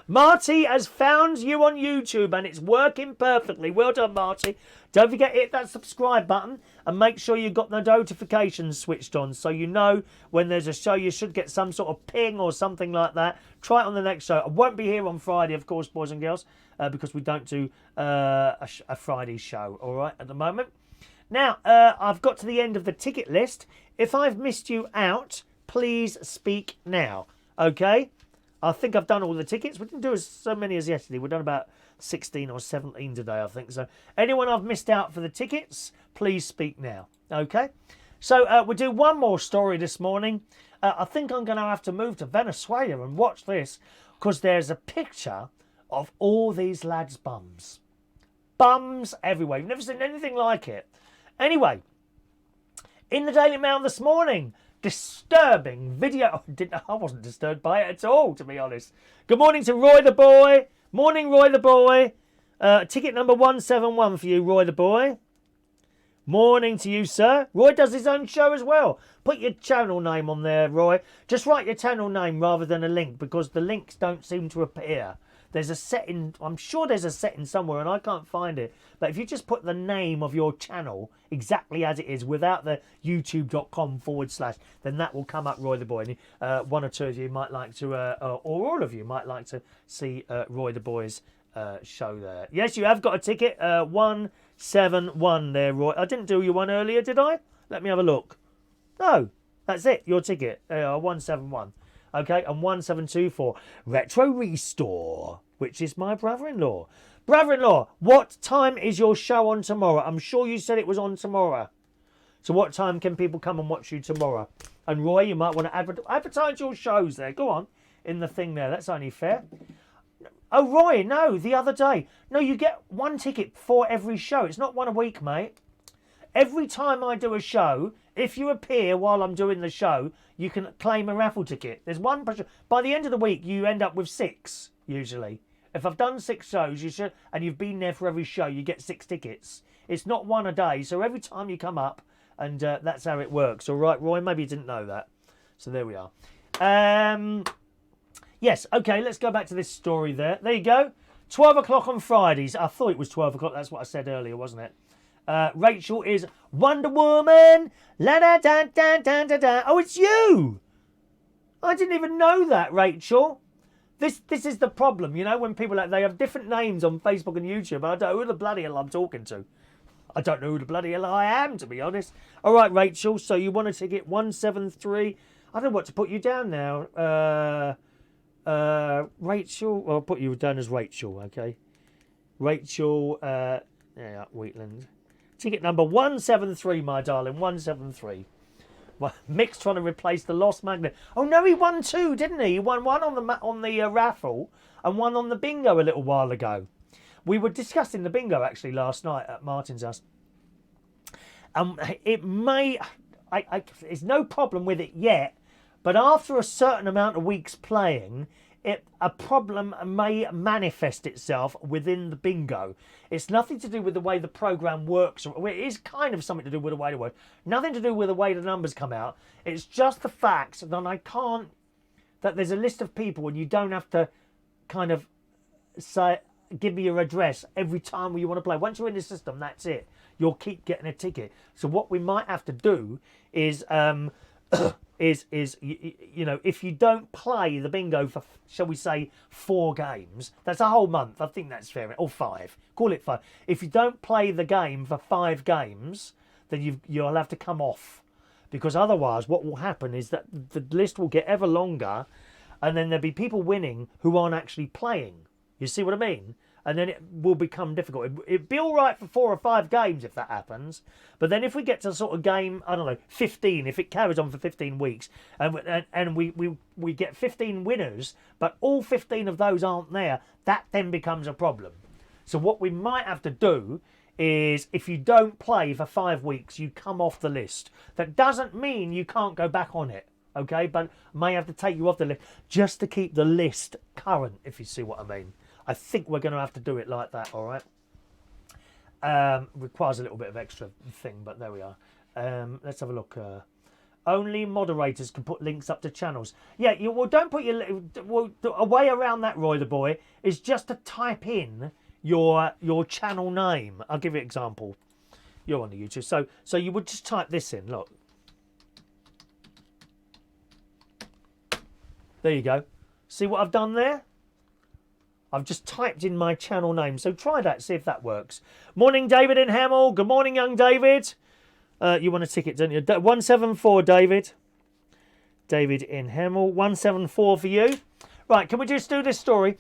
Marty has found you on YouTube and it's working perfectly. Well done, Marty. Don't forget to hit that subscribe button and make sure you've got the notifications switched on so you know when there's a show. You should get some sort of ping or something like that. Try it on the next show. I won't be here on Friday, of course, boys and girls, because we don't do a Friday show, all right, at the moment. Now, I've got to the end of the ticket list. If I've missed you out, please speak now, okay? I think I've done all the tickets. We didn't do so many as yesterday. We've done about 16 or 17 today, I think. So anyone I've missed out for the tickets, please speak now, okay? So we'll do one more story this morning. I think I'm going to have to move to Venezuela and watch this because there's a picture of all these lads' bums. Bums everywhere. You've never seen anything like it. Anyway, in the Daily Mail this morning, disturbing video. I wasn't disturbed by it at all, to be honest. Good morning to Roy the Boy. Morning, Roy the Boy. Ticket number 171 for you, Roy the Boy. Morning to you, sir. Roy does his own show as well. Put your channel name on there, Roy. Just write your channel name rather than a link because the links don't seem to appear. There's a setting, I'm sure there's a setting somewhere and I can't find it. But if you just put the name of your channel exactly as it is without the youtube.com/, then that will come up, Roy the Boy. And one or two of you might like to, or all of you might like to see Roy the Boy's show there. Yes, you have got a ticket, 171 there, Roy. I didn't do you one earlier, did I? Let me have a look. No, that's it, your ticket, 171. Okay, and 172 for Retro Restore, which is my brother-in-law. Brother-in-law, what time is your show on tomorrow? I'm sure you said it was on tomorrow. So what time can people come and watch you tomorrow? And Roy, you might want to advertise your shows there. Go on, in the thing there. That's only fair. Oh, Roy, no, the other day. No, you get one ticket for every show. It's not one a week, mate. Every time I do a show, if you appear while I'm doing the show, you can claim a raffle ticket. There's one. By the end of the week, you end up with 6, usually. If I've done 6 shows, you should, and you've been there for every show, you get 6 tickets. It's not one a day, so every time you come up, and that's how it works. All right, Roy, maybe you didn't know that. So there we are. Yes, okay, let's go back to this story there. There you go. 12 o'clock on Fridays. I thought it was 12 o'clock. That's what I said earlier, wasn't it? Rachel is Wonder Woman. La da da da da da da. Oh, it's you. I didn't even know that, Rachel. This is the problem, you know, when people they have different names on Facebook and YouTube. I don't know who the bloody hell I'm talking to. I don't know who the bloody hell I am, to be honest. All right, Rachel. So you want a ticket 173? I don't know what to put you down now. Rachel. Well, I'll put you down as Rachel. Okay. Rachel. Yeah, Wheatland. Ticket number 173, my darling, 173. Well, Mick's trying to replace the lost magnet. Oh no, he won 2, didn't he? He won one on the raffle and one on the bingo a little while ago. We were discussing the bingo actually last night at Martin's house. It may, there's no problem with it yet, but after a certain amount of weeks playing, a problem may manifest itself within the bingo. It's nothing to do with the way the program works. It is kind of something to do with the way it works. Nothing to do with the way the numbers come out. It's just the fact that I can't that there's a list of people and you don't have to kind of say, give me your address every time you want to play. Once you're in the system, that's it. You'll keep getting a ticket. So what we might have to do is, you know, if you don't play the bingo for, shall we say, 4 games, that's a whole month. I think that's fair. Or 5. Call it 5. If you don't play the game for 5 games, then you'll have to come off. Because otherwise, what will happen is that the list will get ever longer, and then there'll be people winning who aren't actually playing. You see what I mean? And then it will become difficult. It'd be all right for 4 or 5 games if that happens. But then if we get to sort of game, I don't know, 15, if it carries on for 15 weeks, and we get 15 winners, but all 15 of those aren't there, that then becomes a problem. So what we might have to do is, if you don't play for 5 weeks, you come off the list. That doesn't mean you can't go back on it, okay? But may have to take you off the list just to keep the list current, if you see what I mean. I think we're going to have to do it like that, all right? Requires a little bit of extra thing, but there we are. Let's have a look. Only moderators can put links up to channels. Yeah, well, don't put your... Well, a way around that, Roy the Boy, is just to type in your channel name. I'll give you an example. You're on the YouTube. So you would just type this in, look. There you go. See what I've done there? I've just typed in my channel name. So try that, see if that works. Morning, David in Hemel. Good morning, young David. You want a ticket, don't you? 174, David. David in Hemel. 174 for you. Right, can we just do this story?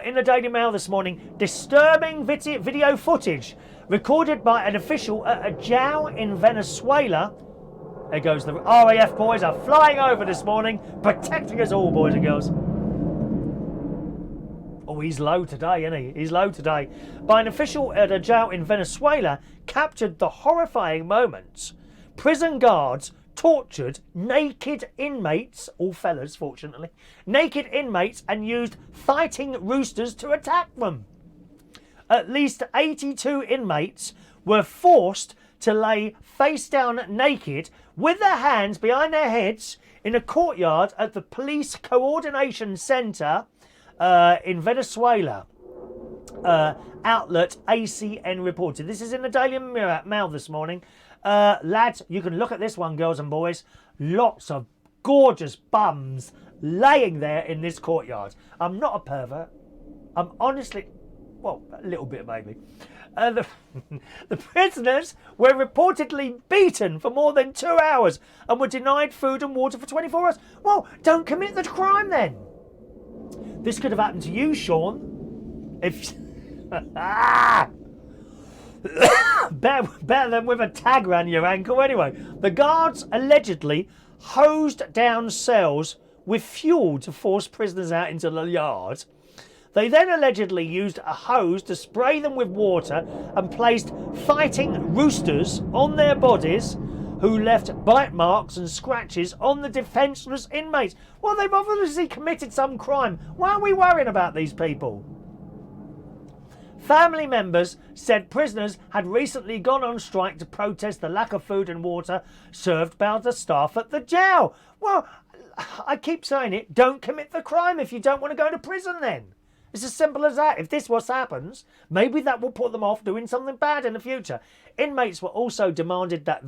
In the Daily Mail this morning, disturbing video footage recorded by an official at a jow in Venezuela. There goes the RAF boys are flying over this morning, protecting us all, boys and girls. Oh, he's low today, isn't he? He's low today. By an official at a jail in Venezuela, captured the horrifying moments. Prison guards tortured naked inmates, all fellas, fortunately, naked inmates, and used fighting roosters to attack them. At least 82 inmates were forced to lay face down naked with their hands behind their heads in a courtyard at the Police Coordination Center in Venezuela. Outlet ACN reported. This is in the Daily Mail this morning. Lads, you can look at this one, girls and boys. Lots of gorgeous bums laying there in this courtyard. I'm not a pervert. I'm honestly, well, a little bit maybe. The prisoners were reportedly beaten for more than 2 hours and were denied food and water for 24 hours. Well, don't commit the crime then. This could have happened to you, Sean. If better than with a tag around your ankle anyway. The guards allegedly hosed down cells with fuel to force prisoners out into the yard. They then allegedly used a hose to spray them with water and placed fighting roosters on their bodies, who left bite marks and scratches on the defenceless inmates. Well, they've obviously committed some crime. Why are we worrying about these people? Family members said prisoners had recently gone on strike to protest the lack of food and water served by the staff at the jail. Well, I keep saying it, don't commit the crime if you don't want to go to prison then. It's as simple as that. If this what happens, maybe that will put them off doing something bad in the future. Inmates were also demanding that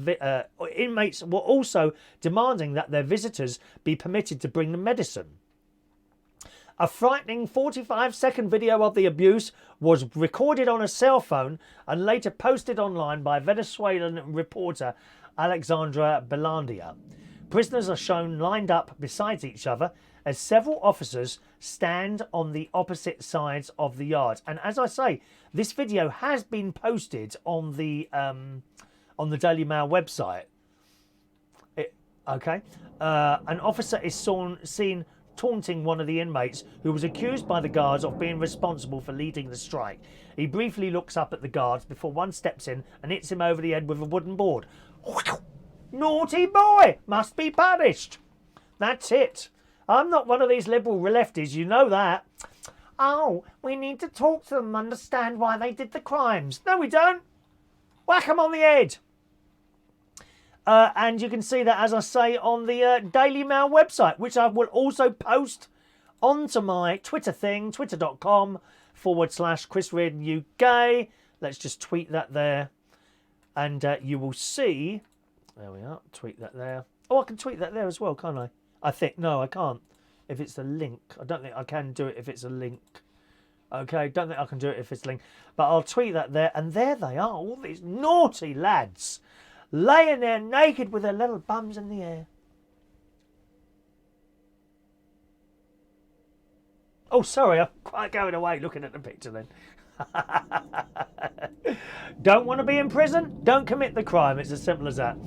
their visitors be permitted to bring them medicine. A frightening 45-second video of the abuse was recorded on a cell phone and later posted online by Venezuelan reporter Alexandra Belandia. Prisoners are shown lined up beside each other as several officers stand on the opposite sides of the yard. And as I say, this video has been posted on the Daily Mail website. An officer is seen taunting one of the inmates who was accused by the guards of being responsible for leading the strike. He briefly looks up at the guards before one steps in and hits him over the head with a wooden board. Naughty boy! Must be punished. That's it. I'm not one of these liberal lefties, you know that. Oh, we need to talk to them and understand why they did the crimes. No, we don't. Whack them on the head. And you can see that, as I say, on the Daily Mail website, which I will also post onto my Twitter thing, twitter.com/Chris Reardon UK. Let's just tweet that there. And you will see... There we are. Tweet that there. Oh, I can tweet that there as well, can't I? I think... No, I can't. If it's a link. I don't think I can do it if it's a link. Okay, don't think I can do it if it's a link. But I'll tweet that there. And there they are, all these naughty lads, laying there naked with their little bums in the air. Oh, sorry, I'm quite going away looking at the picture then. Don't want to be in prison? Don't commit the crime. It's as simple as that.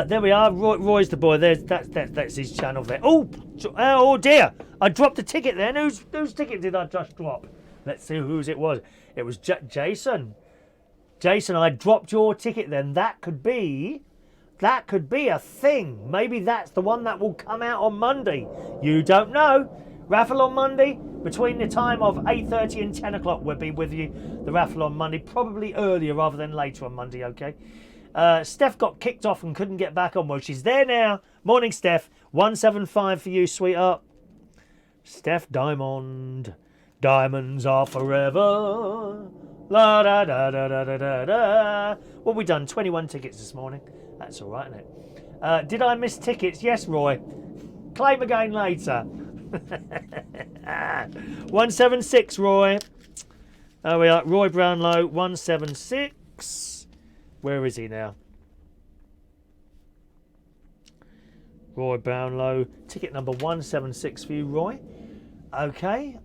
There we are. Roy's the boy. That's his channel there. Oh dear! I dropped a ticket then. Whose ticket did I just drop? Let's see whose it was. It was Jason. Jason, I dropped your ticket then. That could be a thing. Maybe that's the one that will come out on Monday. You don't know. Raffle on Monday, between the time of 8:30 and 10 o'clock, we'll be with you. The raffle on Monday, probably earlier rather than later on Monday, okay? Steph got kicked off and couldn't get back on. Well, she's there now. Morning, Steph. 175 for you, sweetheart. Steph Diamond. Diamonds are forever. La da da da da da da da. What have we done? 21 tickets this morning. That's all right, isn't it? Did I miss tickets? Yes, Roy. Claim again later. 176, Roy. There we are. Roy Brownlow, 176. Where is he now? Roy Brownlow. Ticket number 176 for you, Roy. Okay.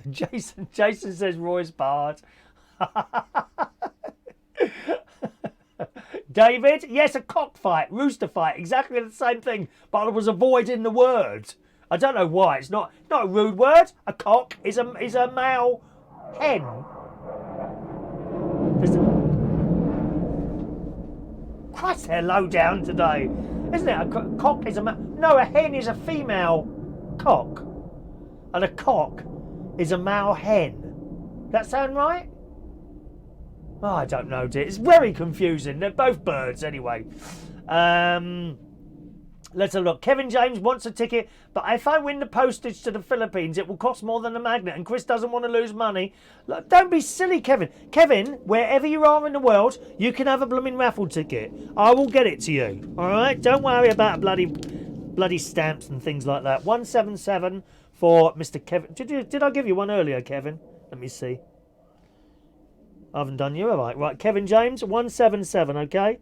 Jason says Roy's barred. David, yes, a cockfight, rooster fight, exactly the same thing, but I was avoiding the word. I don't know why. It's not a rude word. A cock is a male hen. Christ, they're low down today, isn't it? A cock is a male. No, a hen is a female cock, and a cock is a male hen. That sound right? Oh, I don't know, dear. It's very confusing. They're both birds anyway. Let's have a look. Kevin James wants a ticket, but if I win the postage to the Philippines, it will cost more than a magnet, and Chris doesn't want to lose money. Look, don't be silly, Kevin. Kevin, wherever you are in the world, you can have a blooming raffle ticket. I will get it to you. All right? Don't worry about bloody stamps and things like that. 177 for Mr. Kevin. Did I give you one earlier, Kevin? Let me see. I haven't done you, have I? Right, Kevin James, 177, okay?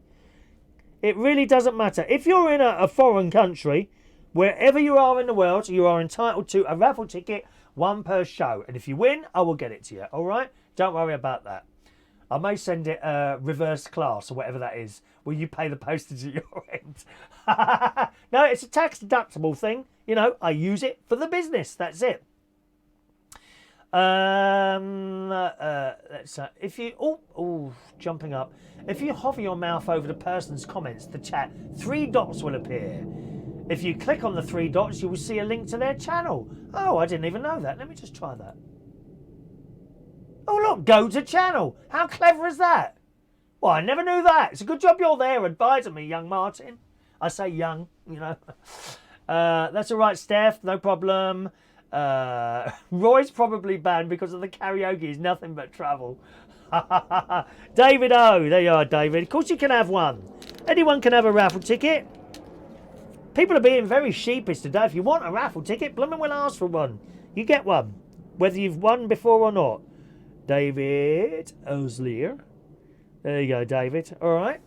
It really doesn't matter. If you're in a foreign country, wherever you are in the world, you are entitled to a raffle ticket, one per show. And if you win, I will get it to you, all right? Don't worry about that. I may send it reverse class or whatever that is, where you pay the postage at your end. No, it's a tax-deductible thing. You know, I use it for the business. That's it. If you jumping up, if you hover your mouth over the person's comments, the chat, 3 dots will appear. If you click on the 3 dots, you will see a link to their channel. Oh, I didn't even know that. Let me just try that. Oh, look, go to channel. How clever is that? Well, I never knew that. It's a good job you're there advising me, young Martin. I say young, you know. That's all right, Steph. No problem. Roy's probably banned because of the karaoke is nothing but trouble. David O, there you are, David. Of course you can have one. Anyone can have a raffle ticket. People are being very sheepish today. If you want a raffle ticket, blooming will ask for one. You get one, whether you've won before or not. David Oslier. There you go, David. All right.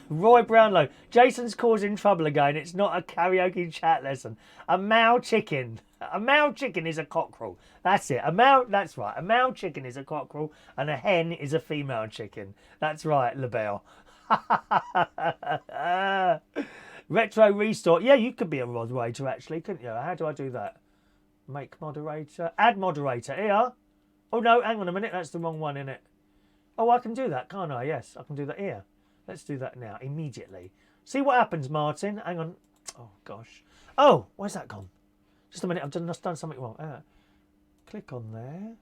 Roy Brownlow. Jason's causing trouble again. It's not a karaoke chat lesson. A male chicken. A male chicken is a cockerel. That's it. That's right. A male chicken is a cockerel and a hen is a female chicken. That's right, LaBelle. Retro Restore. Yeah, you could be a moderator actually, couldn't you? How do I do that? Make moderator. Add moderator. Here. Oh no, hang on a minute. That's the wrong one, isn't it? Oh, I can do that, can't I? Yes, I can do that here. Let's do that now, immediately. See what happens, Martin. Hang on. Oh, gosh. Oh, where's that gone? Just a minute, I've just done something wrong. Click on there.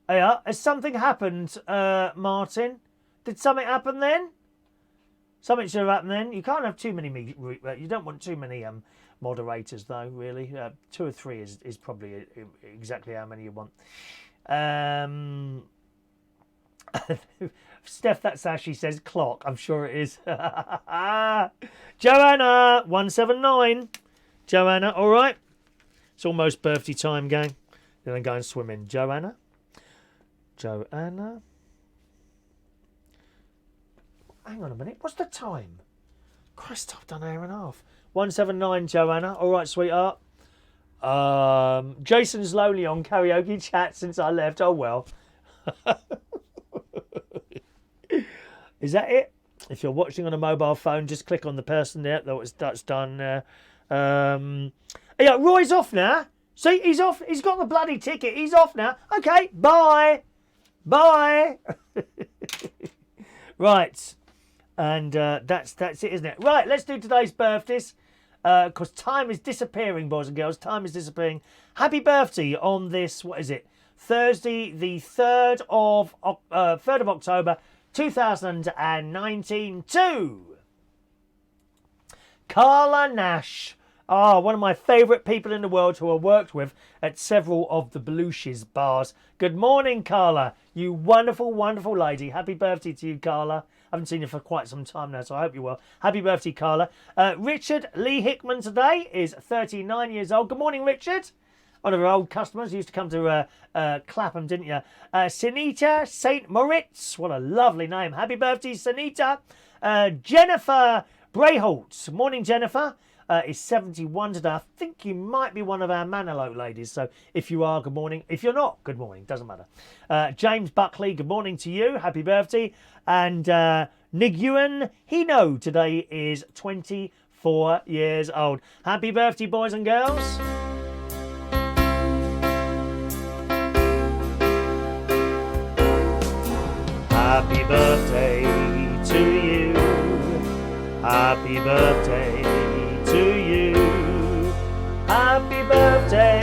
Yeah, has something happened, Martin? Did something happen then? Something should have happened then. You can't have too many. You don't want too many moderators, though. Really, 2 or 3 is probably exactly how many you want. Steph, that's how she says clock. I'm sure it is. Joanna 179. Joanna, all right. It's almost birthday time, gang. Then I go and swim in. Joanna. Hang on a minute. What's the time? Christ, I've done an hour and a half. 179, Joanna. All right, sweetheart. Jason's lonely on karaoke chat since I left. Oh, well. Is that it? If you're watching on a mobile phone, just click on the person there. That's done. Yeah, Roy's off now. See, he's off. He's got the bloody ticket. He's off now. Okay, bye. Bye. Right. And that's it, isn't it? Right, let's do today's birthdays. Because time is disappearing, boys and girls. Time is disappearing. Happy birthday on this, what is it? Thursday, the 3rd of October, 2019 to Carla Nash. One of my favourite people in the world who I worked with at several of the Belushi's bars. Good morning, Carla. You wonderful, wonderful lady. Happy birthday to you, Carla. I haven't seen you for quite some time now, so I hope you're well. Happy birthday, Carla. Richard Lee Hickman today is 39 years old. Good morning, Richard. One of our old customers. You used to come to Clapham, didn't you? Sinitta St. Moritz. What a lovely name. Happy birthday, Sinitta. Jennifer Brayholtz. Morning, Jennifer. Is 71 today. I think you might be one of our Manalote ladies. So if you are, good morning. If you're not, good morning. Doesn't matter. James Buckley, good morning to you. Happy birthday. And Nguyen Hino today is 24 years old. Happy birthday, boys and girls. Happy birthday to you. Happy birthday to you. Happy birthday,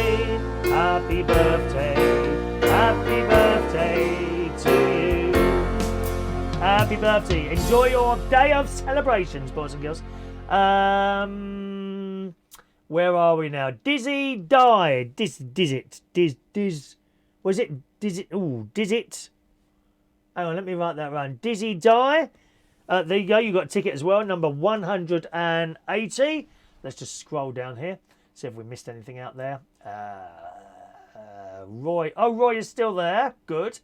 happy birthday, happy birthday to you. Happy birthday. Enjoy your day of celebrations, boys and girls. Where are we now? Dizzy died. Was it Dizzy? Ooh, Dizzit. Hang on, let me write that round. Dizzy Die. There you go. You got a ticket as well. Number 180. Let's just scroll down here. See if we missed anything out there. Roy. Oh, Roy is still there. Good.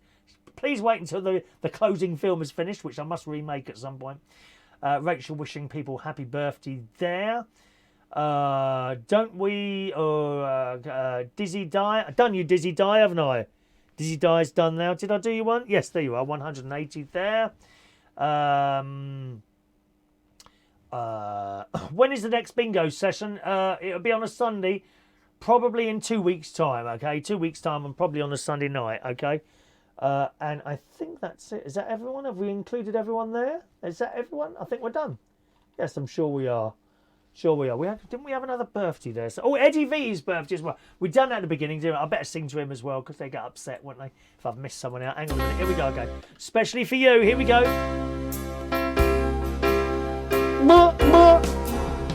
Please wait until the closing film is finished, which I must remake at some point. Rachel wishing people happy birthday there. Don't we? Dizzy Die. I've done you Dizzy Die, haven't I? Dizzy Die's done now. Did I do you one? Yes, there you are. 180 there. When is the next bingo session? It'll be on a Sunday, probably in 2 weeks' time, okay? 2 weeks' time and probably on a Sunday night, okay? And I think that's it. Is that everyone? Have we included everyone there? Is that everyone? I think we're done. Yes, I'm sure we are. Sure we are. Didn't we have another birthday there? So, Eddie V's birthday as well. We've done that at the beginning, didn't we? I better sing to him as well because they get upset, won't they? If I've missed someone out. Hang on a minute. Here we go again. Especially for you. Here we go.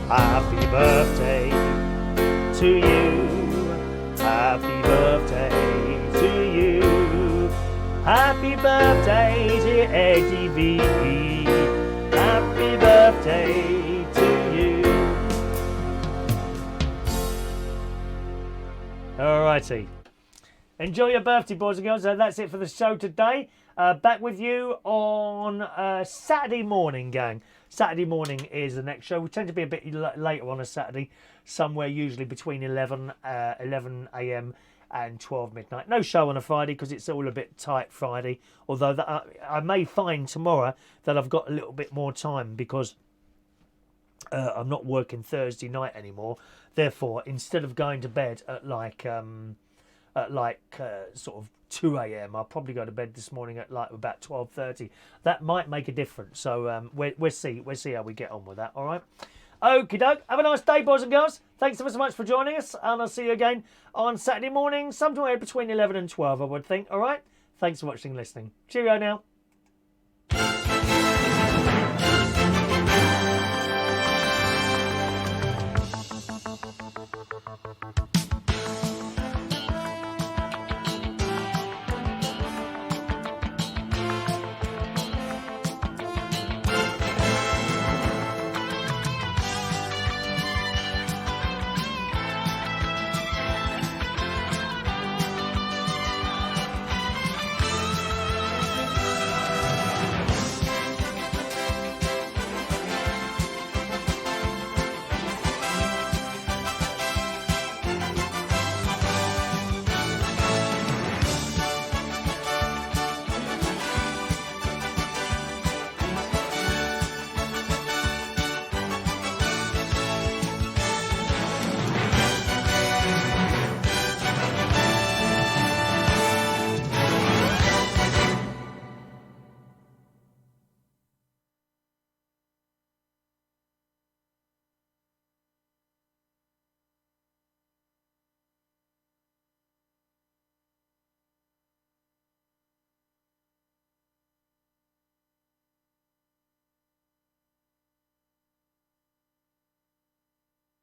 Happy birthday to you. Happy birthday to you. Happy birthday to Eddie V. Happy birthday to you. Alrighty. Enjoy your birthday, boys and girls. So that's it for the show today. Back with you on Saturday morning, gang. Saturday morning is the next show. We tend to be a bit later on a Saturday, somewhere usually between 11 a.m. and 12 midnight. No show on a Friday because it's all a bit tight Friday. Although I may find tomorrow that I've got a little bit more time because I'm not working Thursday night anymore. Therefore, instead of going to bed at sort of 2 a.m. I'll probably go to bed this morning at like about 12:30. That might make a difference. So we'll see how we get on with that. All right. Okie doke. Have a nice day, boys and girls. Thanks ever so much for joining us, and I'll see you again on Saturday morning, somewhere between 11 and 12, I would think. All right? Thanks for watching and listening. Cheerio now.